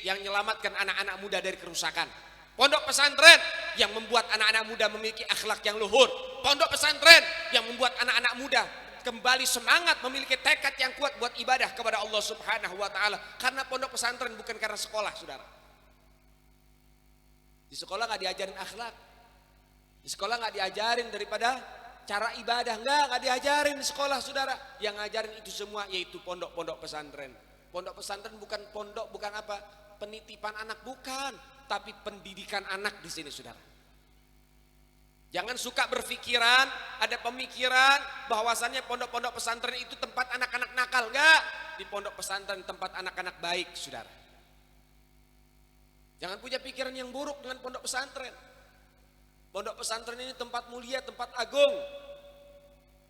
yang menyelamatkan anak-anak muda dari kerusakan. Pondok pesantren yang membuat anak-anak muda memiliki akhlak yang luhur. Pondok pesantren yang membuat anak-anak muda kembali semangat, memiliki tekad yang kuat buat ibadah kepada Allah Subhanahu wa taala. Karena pondok pesantren bukan karena sekolah, Saudara. Di sekolah nggak diajarin akhlak. Di sekolah nggak diajarin daripada cara ibadah, nggak diajarin di sekolah, Saudara. Yang ngajarin itu semua yaitu pondok-pondok pesantren. Pondok pesantren bukan pondok, bukan apa? Penitipan anak, bukan, tapi pendidikan anak di sini, Saudara. Jangan suka berpikiran, ada pemikiran bahwasannya pondok-pondok pesantren itu tempat anak-anak nakal. Enggak, di pondok pesantren tempat anak-anak baik, Saudara. Jangan punya pikiran yang buruk dengan pondok pesantren. Pondok pesantren ini tempat mulia, tempat agung.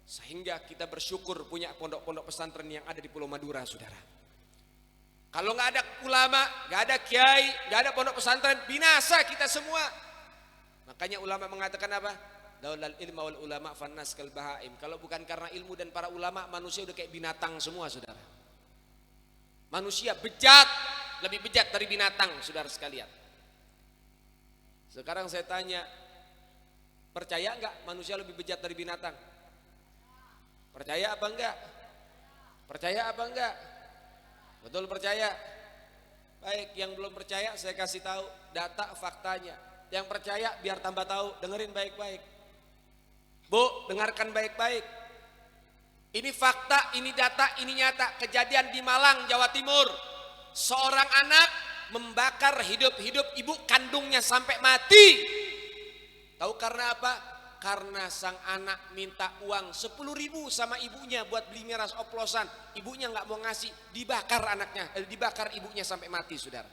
Sehingga kita bersyukur punya pondok-pondok pesantren yang ada di Pulau Madura, Saudara. Kalau nggak ada ulama, nggak ada kiai, nggak ada pondok pesantren, binasa kita semua. Makanya ulama mengatakan apa? Daulal ilma wal ulama fannas kal bahaim. Kalau bukan karena ilmu dan para ulama, manusia udah kayak binatang semua, Saudara. Manusia bejat, lebih bejat dari binatang, Saudara sekalian. Sekarang saya tanya, percaya nggak manusia lebih bejat dari binatang? Percaya apa enggak? Percaya apa enggak? Betul percaya? Baik, yang belum percaya saya kasih tahu data faktanya. Yang percaya biar tambah tahu, dengerin baik-baik. Bu, dengarkan baik-baik. Ini fakta, ini data, ini nyata. Kejadian di Malang, Jawa Timur. Seorang anak membakar hidup-hidup ibu kandungnya sampai mati. Tahu karena apa? Karena sang anak minta uang 10.000 sama ibunya buat beli miras oplosan. Ibunya nggak mau ngasih, dibakar anaknya, dibakar ibunya sampai mati, Saudara.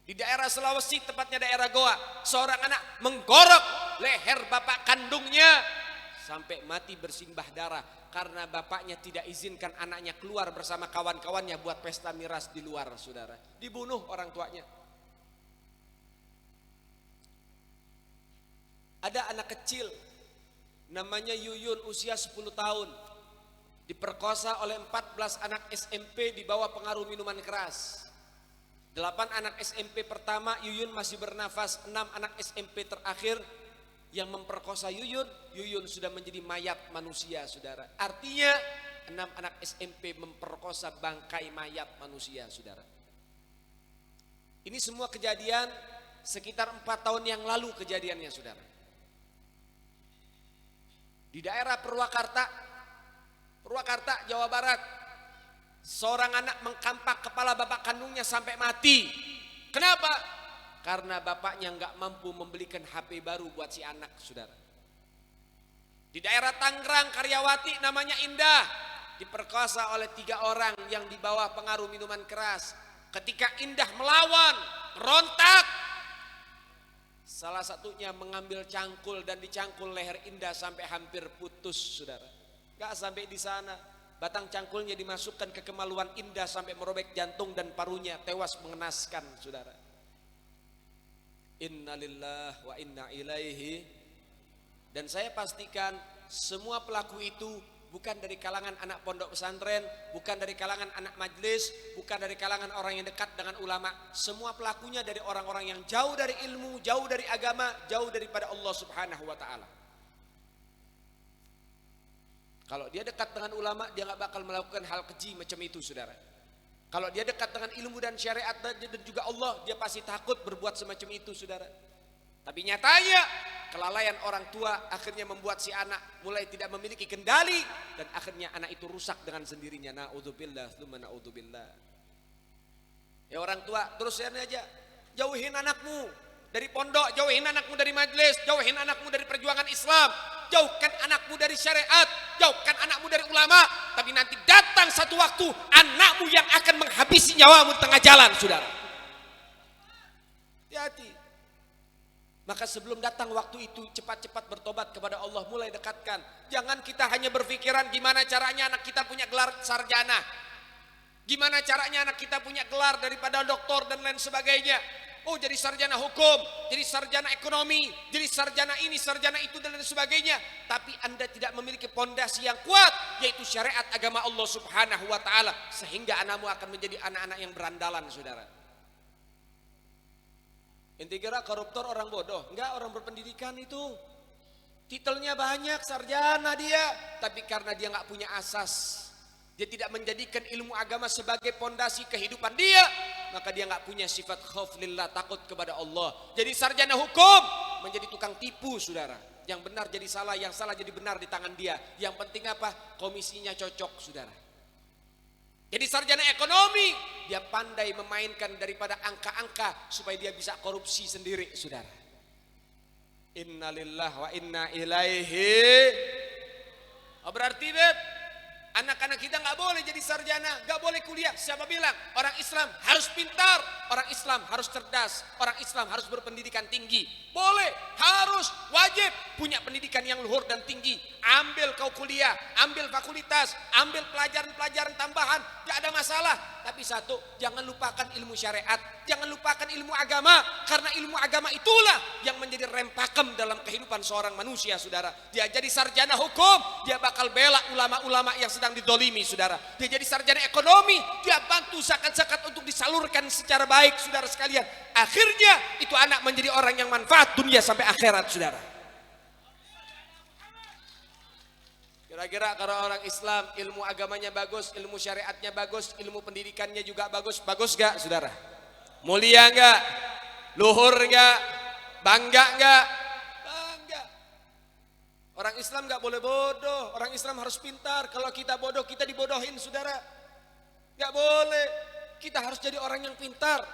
Di daerah Sulawesi, tepatnya daerah Goa, seorang anak menggorok leher bapak kandungnya sampai mati bersimbah darah karena bapaknya tidak izinkan anaknya keluar bersama kawan-kawannya buat pesta miras di luar, Saudara. Dibunuh orang tuanya. Ada anak kecil namanya Yuyun, usia 10 tahun, diperkosa oleh 14 anak SMP di bawah pengaruh minuman keras. 8 anak SMP pertama, Yuyun masih bernafas. 6 anak SMP terakhir yang memperkosa Yuyun, Yuyun sudah menjadi mayat manusia, Saudara. Artinya 6 anak SMP memperkosa bangkai mayat manusia, Saudara. Ini semua kejadian sekitar 4 tahun yang lalu kejadiannya, Saudara. Di daerah Purwakarta, Jawa Barat, seorang anak mengkampak kepala bapak kandungnya sampai mati. Kenapa? Karena bapaknya nggak mampu membelikan HP baru buat si anak, Saudara. Di daerah Tangerang, Karyawati, namanya Indah, diperkosa oleh 3 orang yang di bawah pengaruh minuman keras. Ketika Indah melawan, rontak, salah satunya mengambil cangkul dan dicangkul leher Indah sampai hampir putus, Saudara. Gak sampai di sana, batang cangkulnya dimasukkan ke kemaluan Indah sampai merobek jantung dan parunya, tewas mengenaskan, Saudara. Innalillahi wa inna ilaihi. Dan saya pastikan semua pelaku itu bukan dari kalangan anak pondok pesantren, bukan dari kalangan anak majelis, bukan dari kalangan orang yang dekat dengan ulama. Semua pelakunya dari orang-orang yang jauh dari ilmu, jauh dari agama, jauh daripada Allah Subhanahu wa ta'ala. Kalau dia dekat dengan ulama, dia gak bakal melakukan hal keji macam itu, Saudara. Kalau dia dekat dengan ilmu dan syariat dan juga Allah, dia pasti takut berbuat semacam itu, Saudara. Tapi nyatanya kelalaian orang tua akhirnya membuat si anak mulai tidak memiliki kendali dan akhirnya anak itu rusak dengan sendirinya. Na'udzubillah, tsumma na'udzubillah. Ya orang tua, terus aja, jauhin anakmu dari pondok, jauhin anakmu dari majelis, jauhin anakmu dari perjuangan Islam, jauhkan anakmu dari syariat, jauhkan anakmu dari ulama. Tapi nanti datang satu waktu anakmu yang akan menghabisi nyawamu di tengah jalan, Saudara. Hati-hati. Maka sebelum datang waktu itu, cepat-cepat bertobat kepada Allah, mulai dekatkan. Jangan kita hanya berpikiran gimana caranya anak kita punya gelar sarjana. Gimana caranya anak kita punya gelar daripada doktor dan lain sebagainya. Oh, jadi sarjana hukum, jadi sarjana ekonomi, jadi sarjana ini, sarjana itu dan lain sebagainya. Tapi Anda tidak memiliki pondasi yang kuat, yaitu syariat agama Allah Subhanahu wa taala, sehingga anakmu akan menjadi anak-anak yang berandalan, Saudara. Ente kira koruptor orang bodoh? Enggak, orang berpendidikan itu. Titelnya banyak, sarjana dia, tapi karena dia nggak punya asas, dia tidak menjadikan ilmu agama sebagai pondasi kehidupan dia, maka dia nggak punya sifat khauf lillah, takut kepada Allah. Jadi sarjana hukum menjadi tukang tipu, Saudara. Yang benar jadi salah, yang salah jadi benar di tangan dia. Yang penting apa? Komisinya cocok, Saudara. Jadi sarjana ekonomi, dia pandai memainkan daripada angka-angka supaya dia bisa korupsi sendiri, Saudara. Innalillahi wa inna ilaihi. Berarti Beb, anak-anak kita nggak boleh jadi sarjana, nggak boleh kuliah. Siapa bilang? Orang Islam harus pintar, orang Islam harus cerdas, orang Islam harus berpendidikan tinggi. Boleh, harus, wajib punya pendidikan yang luhur dan tinggi. Ambil kau kuliah, ambil fakultas, ambil pelajaran-pelajaran tambahan, nggak ada masalah. Tapi satu, jangan lupakan ilmu syariat, jangan lupakan ilmu agama, karena ilmu agama itulah yang menjadi rem pakem dalam kehidupan seorang manusia, Saudara. Dia jadi sarjana hukum, dia bakal bela ulama-ulama yang sedang didolimi, Saudara. Dia jadi sarjana ekonomi, dia bantu zakat-zakat untuk disalurkan secara baik, Saudara sekalian. Akhirnya itu anak menjadi orang yang manfaat dunia sampai akhirat, Saudara. Kira-kira kalau orang Islam ilmu agamanya bagus, ilmu syariatnya bagus, ilmu pendidikannya juga bagus, bagus gak, Saudara? Mulia gak? Luhur gak? Bangga gak? Bangga. Orang Islam gak boleh bodoh, orang Islam harus pintar. Kalau kita bodoh, kita dibodohin, Saudara. Gak boleh. Kita harus jadi orang yang pintar.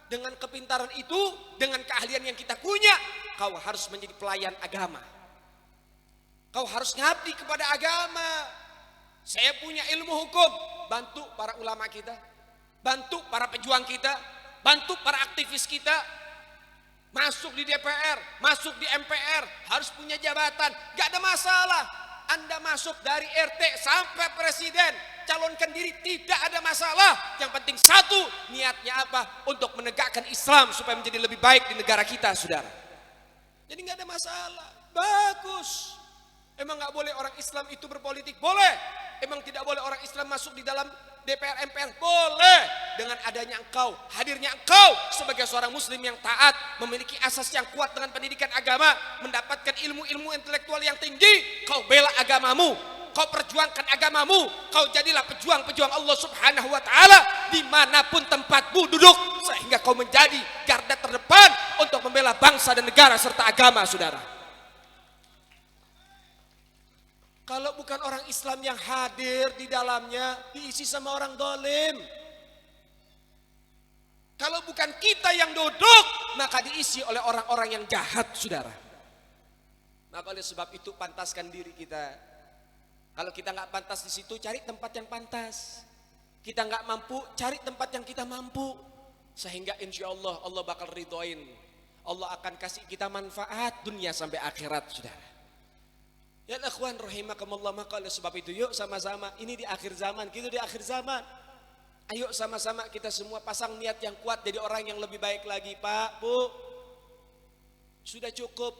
Dengan kepintaran itu, dengan keahlian yang kita punya, kau harus menjadi pelayan agama. Kau harus ngabdi kepada agama. Saya punya ilmu hukum, bantu para ulama kita, bantu para pejuang kita, bantu para aktivis kita. Masuk di DPR, masuk di MPR, harus punya jabatan, gak ada masalah. Anda masuk dari RT sampai presiden, calonkan diri, tidak ada masalah. Yang penting satu, niatnya apa? Untuk menegakkan Islam supaya menjadi lebih baik di negara kita, Saudara. Jadi gak ada masalah, bagus. Emang gak boleh orang Islam itu berpolitik? Boleh. Emang tidak boleh orang Islam masuk di dalam DPR MPR? Boleh. Dengan adanya engkau, hadirnya engkau sebagai seorang muslim yang taat, memiliki asas yang kuat dengan pendidikan agama, mendapatkan ilmu-ilmu intelektual yang tinggi, kau bela agamamu, kau perjuangkan agamamu, kau jadilah pejuang-pejuang Allah Subhanahu wa taala dimanapun tempatmu duduk, sehingga kau menjadi garda terdepan untuk membela bangsa dan negara serta agama, Saudara. Kalau bukan orang Islam yang hadir di dalamnya, diisi sama orang dolim. Kalau bukan kita yang duduk, maka diisi oleh orang-orang yang jahat, Saudara. Maka oleh sebab itu pantaskan diri kita. Kalau kita nggak pantas di situ, cari tempat yang pantas. Kita nggak mampu, cari tempat yang kita mampu. Sehingga insya Allah, Allah bakal ridhoin. Allah akan kasih kita manfaat dunia sampai akhirat, Saudara. Ya ikhwan rahimakumullah, maka oleh sebab itu yuk sama-sama, ini di akhir zaman, kita di akhir zaman. Ayo sama-sama kita semua pasang niat yang kuat jadi orang yang lebih baik lagi, Pak, Bu. Sudah cukup.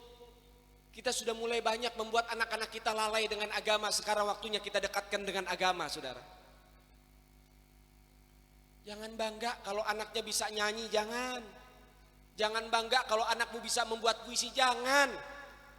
Kita sudah mulai banyak membuat anak-anak kita lalai dengan agama. Sekarang waktunya kita dekatkan dengan agama, Saudara. Jangan bangga kalau anaknya bisa nyanyi, jangan. Jangan bangga kalau anakmu bisa membuat puisi, jangan.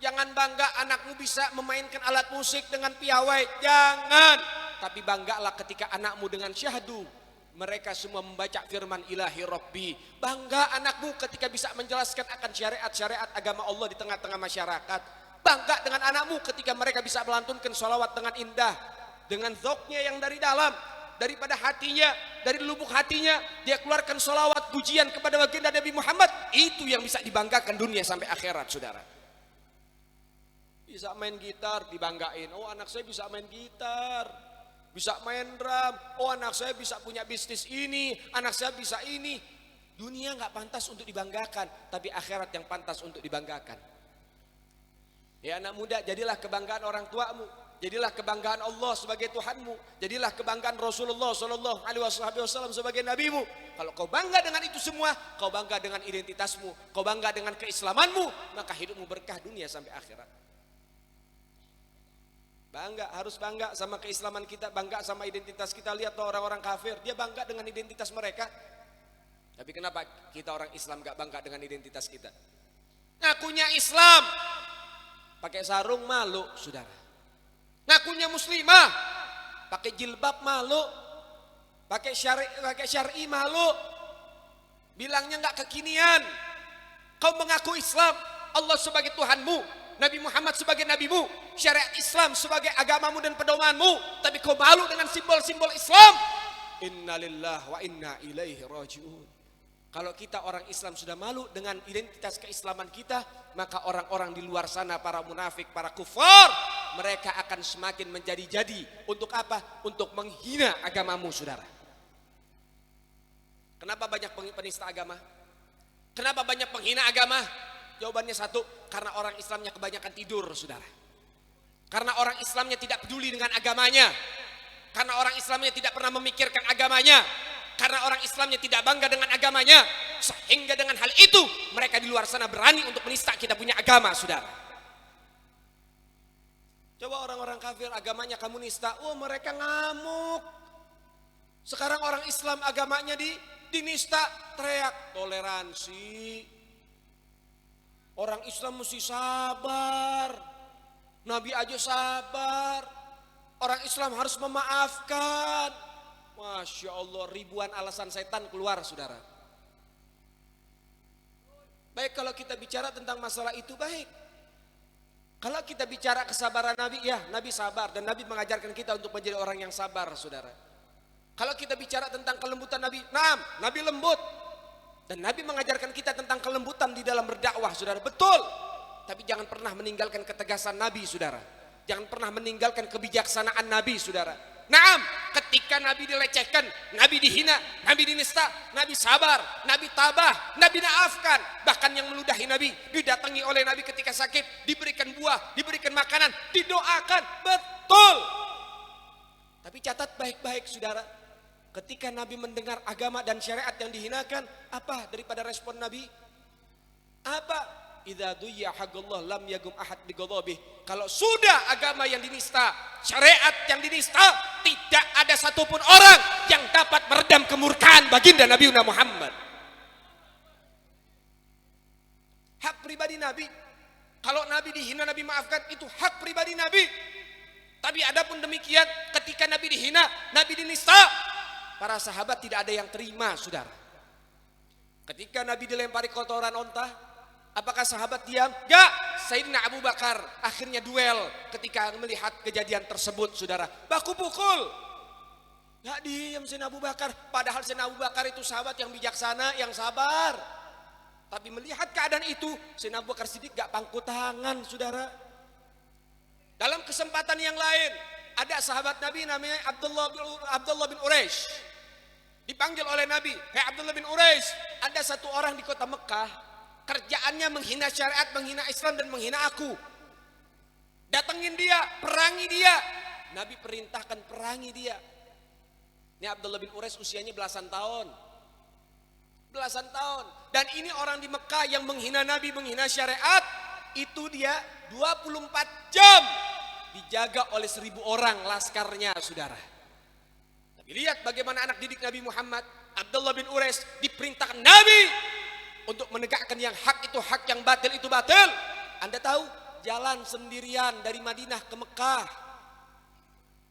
Jangan bangga anakmu bisa memainkan alat musik dengan piawai, jangan. Tapi banggalah ketika anakmu dengan syahdu, mereka semua membaca firman ilahi Rabbi. Bangga anakmu ketika bisa menjelaskan akan syariat-syariat agama Allah di tengah-tengah masyarakat. Bangga dengan anakmu ketika mereka bisa melantunkan sholawat dengan indah, dengan dzoknya yang dari dalam, daripada hatinya, dari lubuk hatinya, dia keluarkan sholawat pujian kepada baginda Nabi Muhammad. Itu yang bisa dibanggakan dunia sampai akhirat, Saudara. Bisa main gitar, dibanggain. Oh, anak saya bisa main gitar, bisa main drum. Oh, anak saya bisa punya bisnis ini, anak saya bisa ini. Dunia nggak pantas untuk dibanggakan, tapi akhirat yang pantas untuk dibanggakan. Ya anak muda, jadilah kebanggaan orang tuamu, Jadilah kebanggaan Allah sebagai Tuhanmu. Jadilah kebanggaan Rasulullah Sallallahu Alaihi Wasallam sebagai nabimu. Kalau kau bangga dengan itu semua, kau bangga dengan identitasmu, kau bangga dengan keislamanmu, maka hidupmu berkah dunia sampai akhirat. Bangga, harus bangga sama keislaman kita, bangga sama identitas kita. Lihat orang-orang kafir, dia bangga dengan identitas mereka. Tapi kenapa kita orang Islam gak bangga dengan identitas kita? Ngakunya Islam, pakai sarung malu, saudara. Ngakunya muslimah, pakai jilbab malu, pakai syar'i malu. Bilangnya gak kekinian. Kau mengaku Islam, Allah sebagai Tuhanmu, Nabi Muhammad sebagai nabimu, syariat Islam sebagai agamamu dan pedomanmu, tapi kau malu dengan simbol-simbol Islam. Innalillahi wa inna ilaihi raji'un. Kalau kita orang Islam sudah malu dengan identitas keislaman kita, maka orang-orang di luar sana, para munafik, para kufar, mereka akan semakin menjadi-jadi. Untuk apa? Untuk menghina agamamu, saudara. Kenapa banyak penista agama? Kenapa banyak penghina agama? Jawabannya satu, karena orang Islamnya kebanyakan tidur, saudara. Karena orang Islamnya tidak peduli dengan agamanya. Karena orang Islamnya tidak pernah memikirkan agamanya. Karena orang Islamnya tidak bangga dengan agamanya, sehingga dengan hal itu mereka di luar sana berani untuk menista kita punya agama, saudara. Coba orang-orang kafir agamanya kamu nista, mereka ngamuk. Sekarang orang Islam agamanya dinista, teriak toleransi. Orang Islam mesti sabar. Nabi aja sabar. Orang Islam harus memaafkan. Masya Allah, ribuan alasan setan keluar, saudara. Baik, kalau kita bicara tentang masalah itu, baik. Kalau kita bicara kesabaran Nabi, ya Nabi sabar. Dan Nabi mengajarkan kita untuk menjadi orang yang sabar, saudara. Kalau kita bicara tentang kelembutan Nabi, Nabi lembut. Dan Nabi mengajarkan kita tentang kelembutan di dalam berdakwah, saudara. Betul. Tapi jangan pernah meninggalkan ketegasan Nabi, saudara. Jangan pernah meninggalkan kebijaksanaan Nabi, saudara. Ketika Nabi dilecehkan, Nabi dihina, Nabi dinista, Nabi sabar, Nabi tabah, Nabi maafkan. Bahkan yang meludahi Nabi, didatangi oleh Nabi ketika sakit, diberikan buah, diberikan makanan, didoakan. Betul. Tapi catat baik-baik, saudara. Ketika Nabi mendengar agama dan syariat yang dihinakan, apa daripada respon Nabi? Apa? Idza duyya haqqullah lam yagum ahad bighadabih. Kalau sudah agama yang dinista, syariat yang dinista, tidak ada satupun orang yang dapat meredam kemurkaan baginda Nabi Muhammad. Hak pribadi Nabi. Kalau Nabi dihina, Nabi maafkan, itu hak pribadi Nabi. Tapi adapun demikian, ketika Nabi dihina, Nabi dinista, para sahabat tidak ada yang terima, saudara. Ketika Nabi dilempari kotoran onta, apakah sahabat diam? Enggak. Sayyidina Abu Bakar akhirnya duel ketika melihat kejadian tersebut, saudara. Baku pukul. Enggak diam Sayyidina Abu Bakar. Padahal Sayyidina Abu Bakar itu sahabat yang bijaksana, yang sabar. Tapi melihat keadaan itu, Sayyidina Abu Bakar Siddiq enggak pangku tangan, saudara. Dalam kesempatan yang lain, ada sahabat Nabi namanya Abdullah bin Uraish. Dipanggil oleh Nabi, "Hei Abdullah bin Uraish, ada satu orang di kota Mekah, kerjaannya menghina syariat, menghina Islam, dan menghina aku. Datengin dia, perangi dia." Nabi perintahkan perangi dia. Ini Abdullah bin Uraish usianya belasan tahun. Belasan tahun. Dan ini orang di Mekah yang menghina Nabi, menghina syariat. Itu dia 24 jam dijaga oleh 1000 orang laskarnya, saudara. Tapi lihat bagaimana anak didik Nabi Muhammad, Abdullah bin Uraish, diperintahkan Nabi untuk menegakkan yang hak itu hak, yang batil itu batil. Anda tahu, jalan sendirian dari Madinah ke Mekah.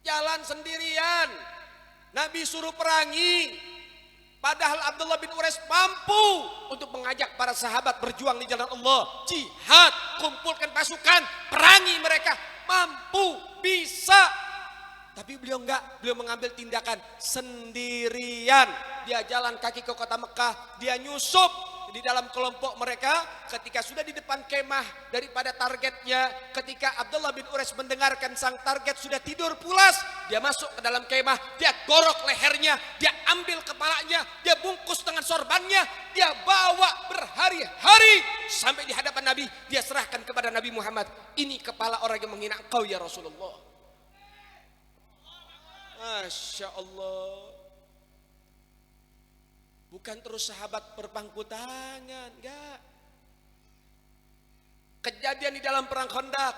Jalan sendirian. Nabi suruh perangi. Padahal Abdullah bin Uraish mampu untuk mengajak para sahabat berjuang di jalan Allah. Jihad, kumpulkan pasukan, perangi mereka. Mampu, bisa. Tapi beliau enggak, beliau mengambil tindakan sendirian. Dia jalan kaki ke kota Mekah, dia nyusup di dalam kelompok mereka. Ketika sudah di depan kemah daripada targetnya, ketika Abdullah bin Uraish mendengarkan sang target sudah tidur pulas, dia masuk ke dalam kemah, dia gorok lehernya, dia ambil kepalanya, dia bungkus dengan sorbannya, dia bawa berhari-hari sampai di hadapan Nabi. Dia serahkan kepada Nabi Muhammad, "Ini kepala orang yang menghina engkau ya Rasulullah." Masya Allah. Bukan terus sahabat berpangku tangan, enggak. Kejadian di dalam perang Khandaq,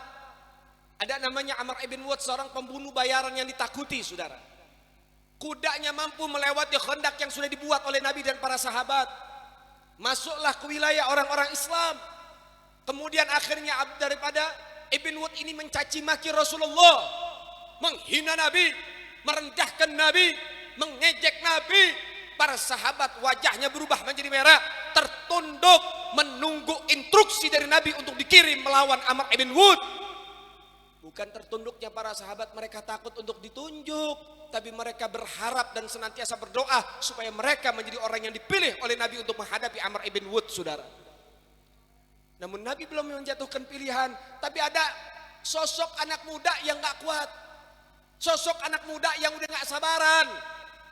ada namanya Amr ibn Wud, seorang pembunuh bayaran yang ditakuti, saudara. Kudanya mampu melewati Khandaq yang sudah dibuat oleh Nabi dan para sahabat. Masuklah ke wilayah orang-orang Islam. Kemudian akhirnya daripada Ibn Wud ini mencaci maki Rasulullah, menghina Nabi, merendahkan Nabi, mengejek Nabi. Para sahabat wajahnya berubah menjadi merah, tertunduk menunggu instruksi dari Nabi untuk dikirim melawan Amr ibn Wud. Bukan tertunduknya para sahabat mereka takut untuk ditunjuk, tapi mereka berharap dan senantiasa berdoa supaya mereka menjadi orang yang dipilih oleh Nabi untuk menghadapi Amr ibn Wud, saudara. Namun Nabi belum menjatuhkan pilihan, tapi ada sosok anak muda yang gak kuat, sosok anak muda yang udah gak sabaran.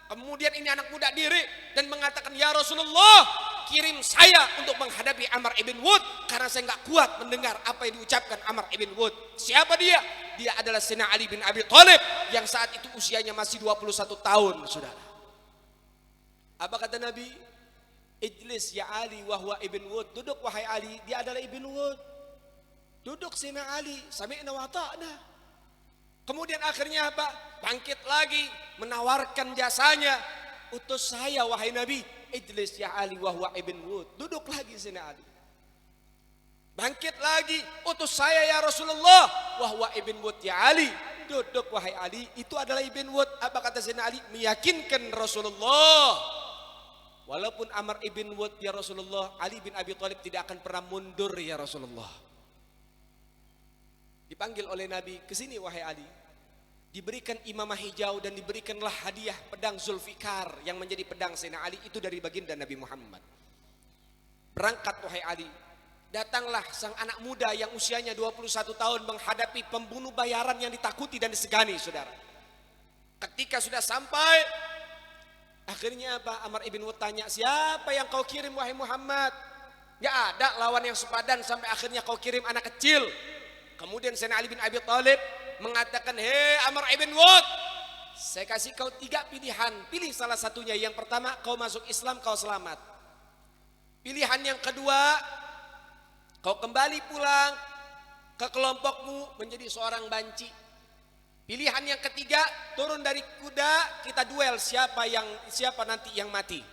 Kemudian ini anak muda diri dan mengatakan, ya Rasulullah, kirim saya untuk menghadapi Amr ibn Wud, karena saya gak kuat mendengar apa yang diucapkan Amr ibn Wud. Siapa dia? Dia adalah Sayyidina Ali bin Abi Thalib yang saat itu usianya masih 21 tahun, saudara. Apa kata Nabi? Ijlis ya Ali wahwa ibn Wud. Duduk wahai Ali, dia adalah ibn Wud. Duduk Sayyidina Ali, sami'na wa ta'na. Kemudian akhirnya apa? Bangkit lagi menawarkan jasanya. Utus saya wahai Nabi. Ijlis ya Ali wahwa ibn Wud. Duduk lagi Sayyidina Ali. Bangkit lagi, utus saya ya Rasulullah wahwa ibn Wud ya Ali. Duduk wahai Ali, itu adalah ibn Wud. Apa kata Sayyidina Ali? Meyakinkan Rasulullah. Walaupun Amr ibn Wud ya Rasulullah, Ali bin Abi Thalib tidak akan pernah mundur ya Rasulullah. Dipanggil oleh Nabi, kesini wahai Ali. Diberikan imamah hijau dan diberikanlah hadiah pedang Zulfikar yang menjadi pedang Sayyidina Ali, itu dari baginda Nabi Muhammad. Berangkat wahai Ali. Datanglah sang anak muda yang usianya 21 tahun menghadapi pembunuh bayaran yang ditakuti dan disegani, saudara. Ketika sudah sampai, akhirnya apa? Amr ibn Wud tanya, siapa yang kau kirim wahai Muhammad? Gak ada lawan yang sepadan, sampai akhirnya kau kirim anak kecil. Kemudian Sayyidina Ali bin Abi Thalib mengatakan, hei Amr ibn Wud, saya kasih kau 3 pilihan. Pilih salah satunya. Yang pertama, kau masuk Islam, kau selamat. Pilihan yang kedua, kau kembali pulang ke kelompokmu menjadi seorang banci. Pilihan yang ketiga, turun dari kuda, kita duel siapa nanti yang mati.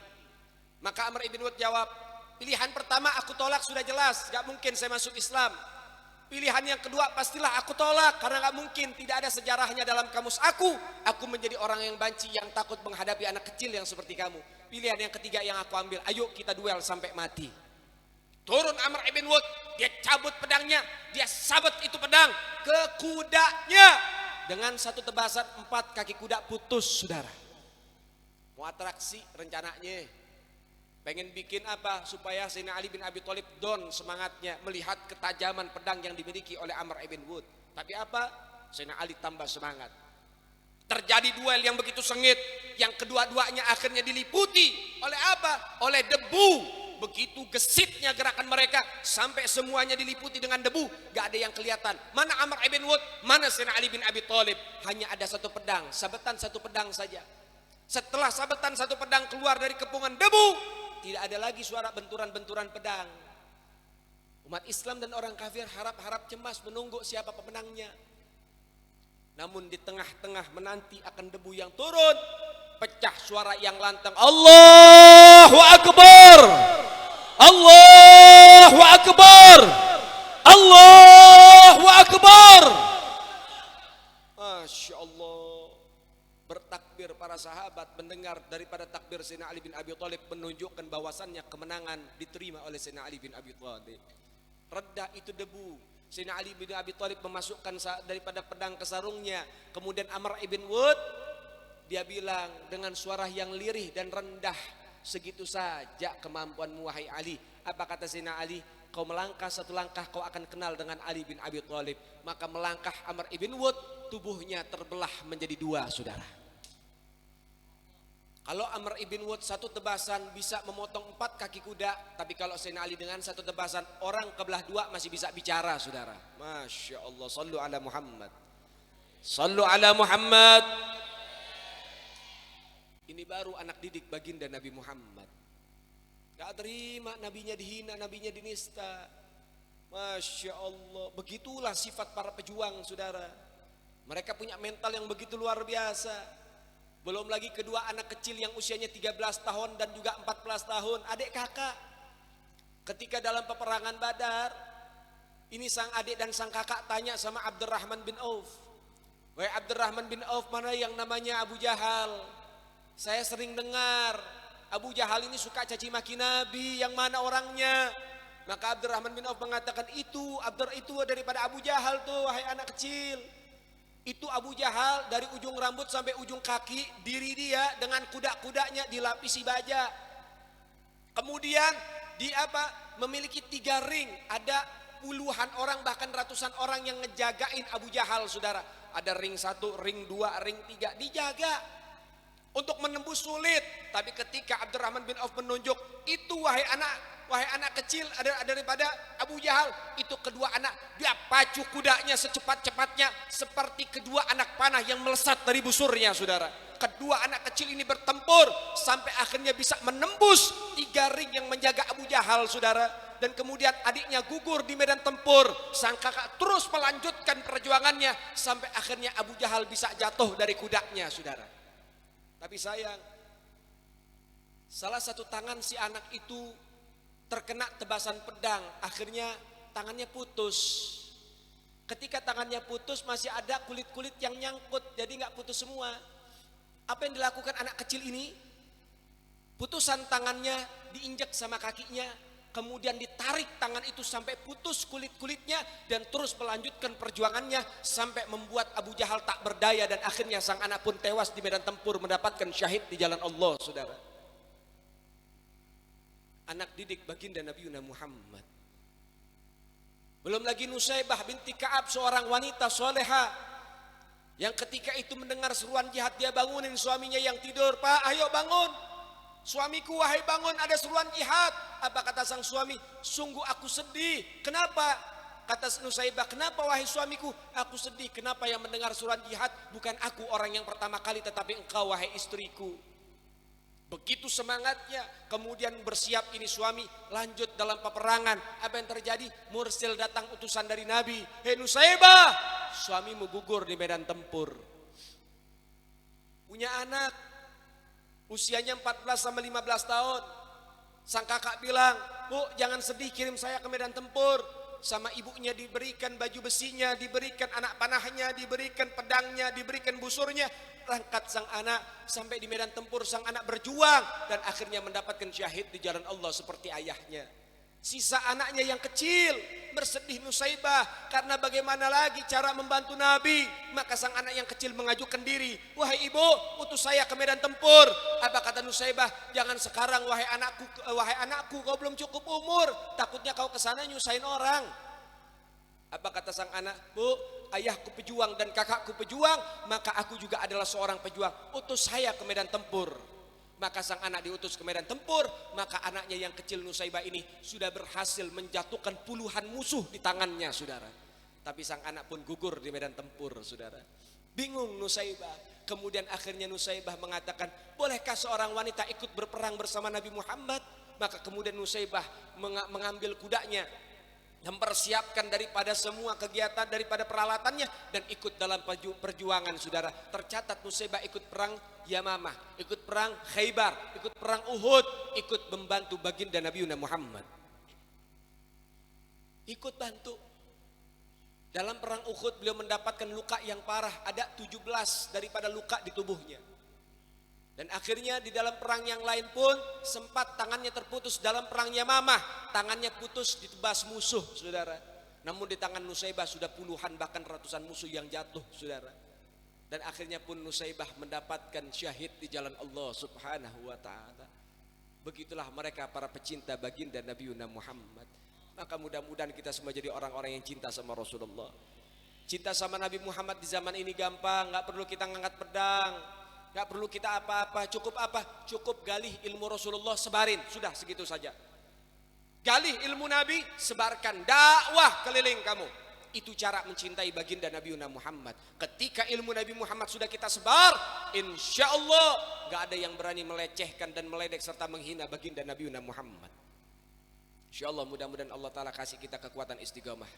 Maka Amr ibn Wud jawab, pilihan pertama aku tolak, sudah jelas, gak mungkin saya masuk Islam. Pilihan yang kedua pastilah aku tolak, karena gak mungkin, tidak ada sejarahnya dalam kamus aku menjadi orang yang banci yang takut menghadapi anak kecil yang seperti kamu. Pilihan yang ketiga yang aku ambil, ayo kita duel sampai mati. Turun Amr ibn Wud, dia cabut pedangnya, dia sabet itu pedang ke kudanya. Dengan satu tebasan 4 kaki kuda putus, saudara. Mau atraksi rencananya. Pengen bikin apa? Supaya Sayyidina Ali bin Abi Thalib down semangatnya melihat ketajaman pedang yang dimiliki oleh Amr ibn Wud. Tapi apa? Sayyidina Ali tambah semangat. Terjadi duel yang begitu sengit, yang kedua-duanya akhirnya diliputi oleh apa? Oleh debu. Begitu gesitnya gerakan mereka sampai semuanya diliputi dengan debu, gak ada yang kelihatan. Mana Amr ibn Wud, mana Sayyidina Ali bin Abi Thalib? Hanya ada satu pedang, sabetan satu pedang saja. Setelah sabetan satu pedang keluar dari kepungan debu, tidak ada lagi suara benturan-benturan pedang. Umat Islam dan orang kafir harap-harap cemas menunggu siapa pemenangnya. Namun di tengah-tengah menanti akan debu yang turun, pecah suara yang lantang, Allahu Akbar, Allahu Akbar, Allahu Akbar. Masya Allah. Bertakbir para sahabat mendengar daripada takbir Sayyidina Ali bin Abi Thalib menunjukkan bahwasannya kemenangan diterima oleh Sayyidina Ali bin Abi Thalib. Reda itu debu. Sayyidina Ali bin Abi Thalib memasukkan daripada pedang ke sarungnya. Kemudian Amr ibn Wud, dia bilang dengan suara yang lirih dan rendah, segitu saja kemampuanmu wahai Ali. Apa kata Sayyidina Ali? Kau melangkah satu langkah kau akan kenal dengan Ali bin Abi Thalib. Maka melangkah Amr ibn Wud, tubuhnya terbelah menjadi 2, saudara. Kalau Amr ibn Wud satu tebasan bisa memotong 4 kaki kuda, tapi kalau Sayyidina Ali dengan satu tebasan orang kebelah 2 masih bisa bicara, saudara. Masya Allah. Sallu ala Muhammad. Sallu ala Muhammad. Ini baru anak didik baginda Nabi Muhammad. Gak terima nabinya dihina, nabinya dinista. Masya Allah, begitulah sifat para pejuang, saudara. Mereka punya mental yang begitu luar biasa. Belum lagi kedua anak kecil yang usianya 13 tahun dan juga 14 tahun, adik kakak. Ketika dalam peperangan Badar, ini sang adik dan sang kakak tanya sama Abdurrahman bin Auf, "Wahai Abdurrahman bin Auf, mana yang namanya Abu Jahal? Saya sering dengar Abu Jahal ini suka caci maki Nabi, yang mana orangnya?" Maka Abdurrahman bin Auf mengatakan, itu daripada Abu Jahal tuh, wahai anak kecil. Itu Abu Jahal, dari ujung rambut sampai ujung kaki, diri dia dengan kuda-kudanya dilapisi baja. Kemudian memiliki 3 ring, ada puluhan orang bahkan ratusan orang yang ngejagain Abu Jahal, saudara. Ada ring 1, ring 2, ring 3, dijaga untuk menembus sulit. Tapi ketika Abdurrahman bin Auf menunjuk, itu wahai anak kecil daripada Abu Jahal, itu kedua anak, dia pacu kudanya secepat-cepatnya seperti kedua anak panah yang melesat dari busurnya, saudara. Kedua anak kecil ini bertempur sampai akhirnya bisa menembus 3 ring yang menjaga Abu Jahal, saudara. Dan kemudian adiknya gugur di medan tempur. Sang kakak terus melanjutkan perjuangannya sampai akhirnya Abu Jahal bisa jatuh dari kudanya, saudara. Tapi sayang, salah satu tangan si anak itu terkena tebasan pedang, akhirnya tangannya putus. Ketika tangannya putus, masih ada kulit-kulit yang nyangkut, jadi nggak putus semua. Apa yang dilakukan anak kecil ini? Putusan tangannya diinjak sama kakinya, kemudian ditarik tangan itu sampai putus kulit-kulitnya, dan terus melanjutkan perjuangannya sampai membuat Abu Jahal tak berdaya, dan akhirnya sang anak pun tewas di medan tempur mendapatkan syahid di jalan Allah, saudara. Anak didik baginda Nabi Muhammad. Belum lagi Nusaybah binti Ka'ab, seorang wanita soleha yang ketika itu mendengar seruan jihad, dia bangunin suaminya yang tidur. "Pak, ayo bangun. Suamiku, wahai bangun, ada seruan jihad." Apa kata sang suami? "Sungguh aku sedih." "Kenapa?" Kata Nusaybah, "Kenapa wahai suamiku?" "Aku sedih, kenapa yang mendengar seruan jihad bukan aku orang yang pertama kali, tetapi engkau wahai istriku." Begitu semangatnya, kemudian bersiap ini suami lanjut dalam peperangan. Apa yang terjadi? Mursil datang, utusan dari Nabi. "Hei Nusaybah, suamimu gugur di medan tempur." Punya anak, usianya 14 sampai 15 tahun. Sang kakak bilang, "Bu, jangan sedih, kirim saya ke medan tempur." Sama ibunya diberikan baju besinya, diberikan anak panahnya, diberikan pedangnya, diberikan busurnya. Berangkat sang anak sampai di medan tempur, sang anak berjuang dan akhirnya mendapatkan syahid di jalan Allah seperti ayahnya. Sisa anaknya yang kecil bersedih Nusaybah, karena bagaimana lagi cara membantu Nabi. Maka sang anak yang kecil mengajukan diri, "Wahai ibu, utus saya ke medan tempur." Apa kata Nusaybah? "Jangan sekarang wahai anakku, kau belum cukup umur, takutnya kau kesana nyusahin orang." Apa kata sang anak? "Bu, ayahku pejuang dan kakakku pejuang, maka aku juga adalah seorang pejuang. Utus saya ke medan tempur." Maka sang anak diutus ke medan tempur, maka anaknya yang kecil Nusaybah ini sudah berhasil menjatuhkan puluhan musuh di tangannya, saudara. Tapi sang anak pun gugur di medan tempur, saudara. Bingung Nusaybah. Kemudian akhirnya Nusaybah mengatakan, "Bolehkah seorang wanita ikut berperang bersama Nabi Muhammad?" Maka kemudian Nusaybah mengambil kudanya, mempersiapkan daripada semua kegiatan, daripada peralatannya, dan ikut dalam perjuangan, saudara. Tercatat Nusaybah ikut perang Yamamah, ikut perang Khaybar, ikut perang Uhud, ikut membantu baginda Nabi Muhammad. Ikut bantu. Dalam perang Uhud beliau mendapatkan luka yang parah, ada 17 daripada luka di tubuhnya. Dan akhirnya di dalam perang yang lain pun sempat tangannya terputus. Dalam perang Yamamah tangannya putus ditebas musuh, saudara. Namun di tangan Nusaybah sudah puluhan bahkan ratusan musuh yang jatuh, saudara. Dan akhirnya pun Nusaybah mendapatkan syahid di jalan Allah Subhanahu wa ta'ala. Begitulah mereka para pecinta baginda Nabi Muhammad. Maka mudah-mudahan kita semua jadi orang-orang yang cinta sama Rasulullah. Cinta sama Nabi Muhammad di zaman ini gampang, gak perlu kita ngangkat pedang, gak perlu kita apa-apa. Cukup apa? Cukup galih ilmu Rasulullah, sebarin, sudah segitu saja. Galih ilmu Nabi, sebarkan, dakwah keliling kamu. Itu cara mencintai baginda Nabi Muhammad. Ketika ilmu Nabi Muhammad sudah kita sebar, insya Allah gak ada yang berani melecehkan dan meledek serta menghina baginda Nabi Muhammad. Insya Allah mudah-mudahan Allah Ta'ala kasih kita kekuatan istiqamah.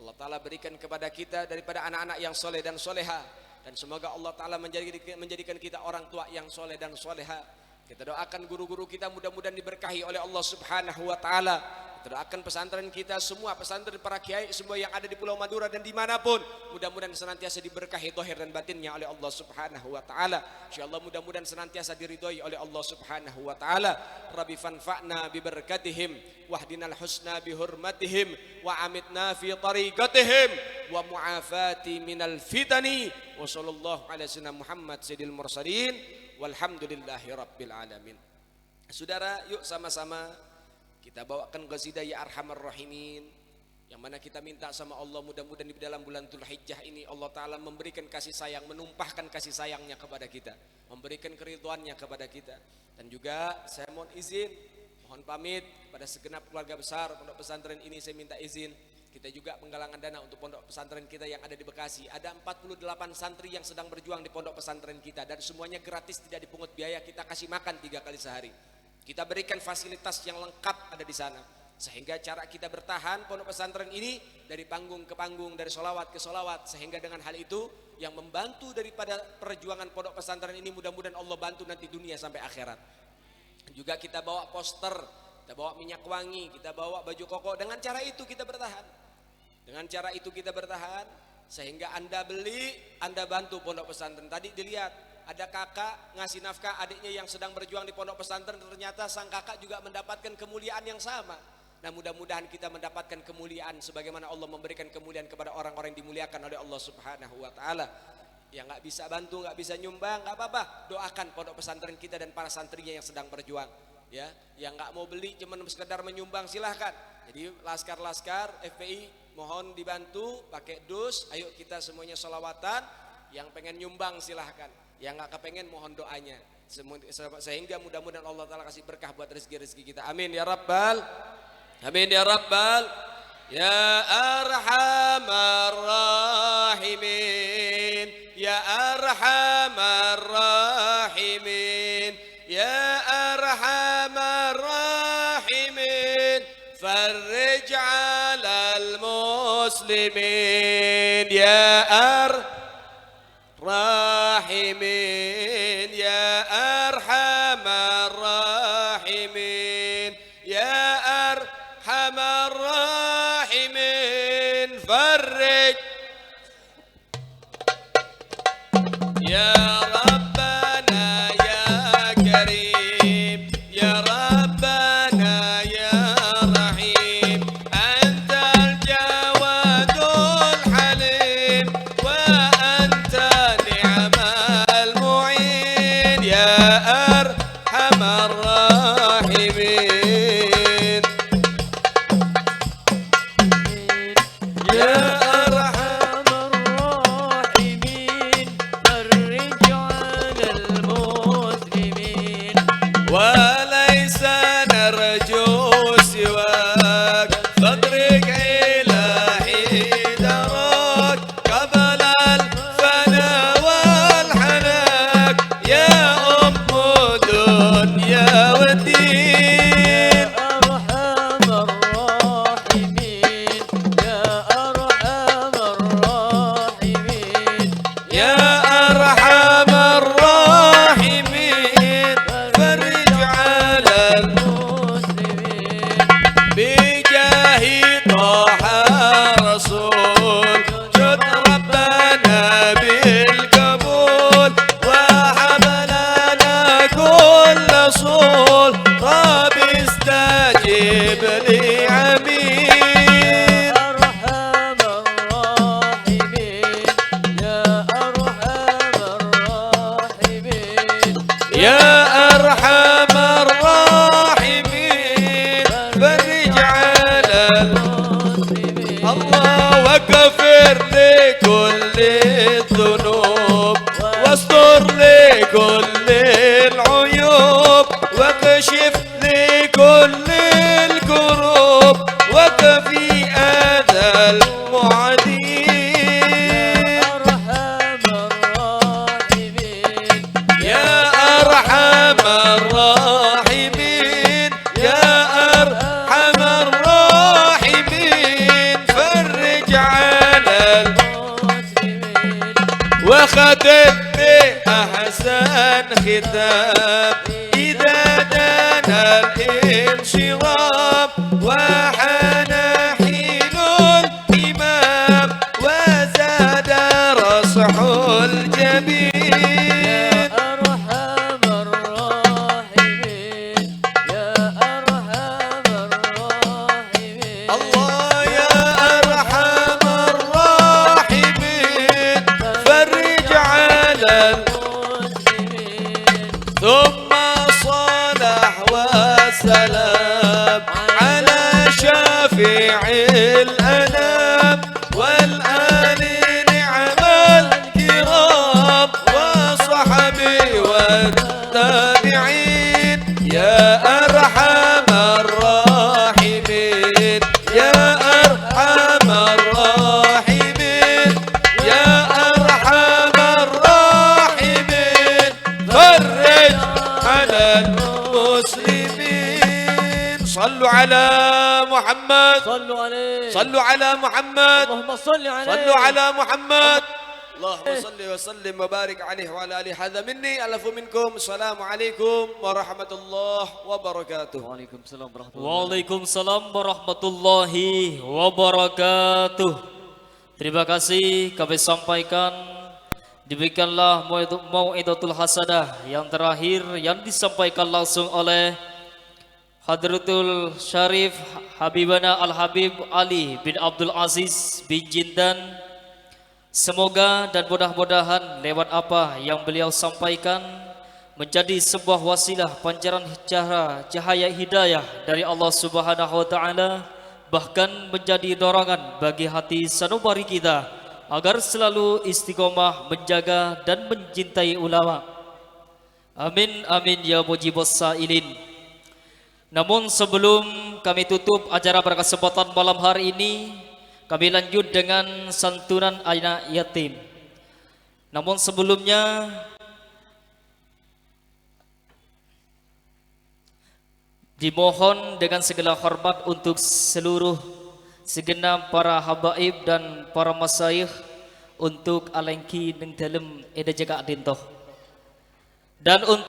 Allah Ta'ala berikan kepada kita daripada anak-anak yang soleh dan soleha. Dan semoga Allah Ta'ala menjadikan kita orang tua yang soleh dan soleha. Kita doakan guru-guru kita mudah-mudahan diberkahi oleh Allah Subhanahu wa Ta'ala. Kita doakan pesantren kita semua, pesantren para kiai semua yang ada di Pulau Madura dan dimanapun, mudah-mudahan senantiasa diberkahi zahir dan batinnya oleh Allah Subhanahu wa Ta'ala. InsyaAllah mudah-mudahan senantiasa diridhoi oleh Allah Subhanahu wa Ta'ala. Rabbi fanfa'na bibarakatihim wahdinal husna bihurmatihim wa amitna fi tariqatihim wa mu'afati minal fitani wa sallallahu ala sayyidina Muhammad sayyidil mursalin walhamdulillahi rabbil alamin. Saudara, yuk sama-sama kita bawakan qasidah Ya Arhamar Rahimin, yang mana kita minta sama Allah mudah-mudahan di dalam bulan Dzulhijjah ini Allah Ta'ala memberikan kasih sayang, menumpahkan kasih sayangnya kepada kita, memberikan keridhoannya kepada kita. Dan juga saya mohon izin, mohon pamit pada segenap keluarga besar pondok pesantren ini, saya minta izin kita juga penggalangan dana untuk pondok pesantren kita yang ada di Bekasi. Ada 48 santri yang sedang berjuang di pondok pesantren kita, dan semuanya gratis, tidak dipungut biaya. Kita kasih makan 3 kali sehari. Kita berikan fasilitas yang lengkap ada di sana, sehingga cara kita bertahan pondok pesantren ini dari panggung ke panggung, dari solawat ke solawat, sehingga dengan hal itu yang membantu daripada perjuangan pondok pesantren ini mudah-mudahan Allah bantu nanti dunia sampai akhirat. Juga kita bawa poster, kita bawa minyak wangi, kita bawa baju koko. Dengan cara itu kita bertahan. Dengan cara itu kita bertahan, sehingga Anda beli, Anda bantu pondok pesantren. Tadi dilihat ada kakak ngasih nafkah adiknya yang sedang berjuang di pondok pesantren, ternyata sang kakak juga mendapatkan kemuliaan yang sama. Nah, mudah-mudahan kita mendapatkan kemuliaan sebagaimana Allah memberikan kemuliaan kepada orang-orang yang dimuliakan oleh Allah Subhanahu wa Ta'ala. Yang gak bisa bantu, gak bisa nyumbang, gak apa-apa, doakan pondok pesantren kita dan para santrinya yang sedang berjuang. Ya, yang gak mau beli cuma sekedar menyumbang, silahkan. Jadi laskar-laskar FPI mohon dibantu pakai dus. Ayo kita semuanya sholawatan. Yang pengen nyumbang silahkan, yang gak kepengen mohon doanya, sehingga mudah-mudahan Allah Ta'ala kasih berkah buat rezeki-rezeki kita. Amin ya Rabbal, amin ya Rabbal. Ya Arhamar Rahimin, Ya Arhamar Rahimin, Ya Arhamar Rahimin, farrij 'alal muslimin. Ya Rahimin, Ya Arhamar Rahimin, Ya Arhamar Rahimin, farrij. Ya Rabbana Ya Karim, Ya Rabbana Ya Rahim, Antal Jawadul Halim, wa anta ni'mal mu'in. Ya Arhamar Rahimin, Ya وليس نرجو سواك، صدرك إلهي دراك قبل الفنا والحناك. يا أم دنيا والدين، أرحم الراحمين، يا أرحم الراحمين، يا أرحم الراحمين، فرج على المسلمين بجاه طه رسول، جد ربنا بالقبول، وهب لنا كل صول. رب استجب لي عمين. أرحم الراحمين، يا أرحم الراحمين، يا أرحم الراحمين، فرج على المسلمين الله، واغفر لكل الذنوب، واستر لكل العيوب، واكشف لكل الكروب، وكفي أذى المعد الكتاب إذا دنا الانشراب وحان حين الإمام وزاد رصح الجبين أرحم الراحمين يا أرحم الراحمين الله يا أرحم الراحمين فرج على المسلمين ثم صلح وسلام على شافع الأنام والآل نعم الكرام وصحبه والتابعين يا أرحم الراحمين يا أرحم الراحمين يا أرحم الراحمين فرج على المسلمين صلوا على محمد صلوا عليه صلوا على محمد اللهم صل عليه صلوا على محمد اللهم صل وسلم وبارك عليه وعلى آله هذا مني ألف منكم السلام عليكم ورحمة الله وبركاته Waalaikumsalam warahmatullahi Waalaikumsalam warahmatullahi wabarakatuh. Terima kasih kami sampaikan. Demikianlah Mau'idatul Hasanah yang terakhir yang disampaikan langsung oleh Hadratul Syarif Habibana Al-Habib Ali bin Abdul Aziz bin Jindan. Semoga dan mudah-mudahan lewat apa yang beliau sampaikan menjadi sebuah wasilah pancaran cahaya hidayah dari Allah Subhanahu wa taala, bahkan menjadi dorongan bagi hati sanubari kita agar selalu istiqomah menjaga dan mencintai ulama. Amin amin ya mujibus sailin. Namun sebelum kami tutup acara berkesempatan malam hari ini, kami lanjut dengan santunan anak yatim. Namun sebelumnya dimohon dengan segala hormat untuk seluruh segenap para habaib dan para masyayikh untuk alengki neng dalam eda jaga dintoh dan untuk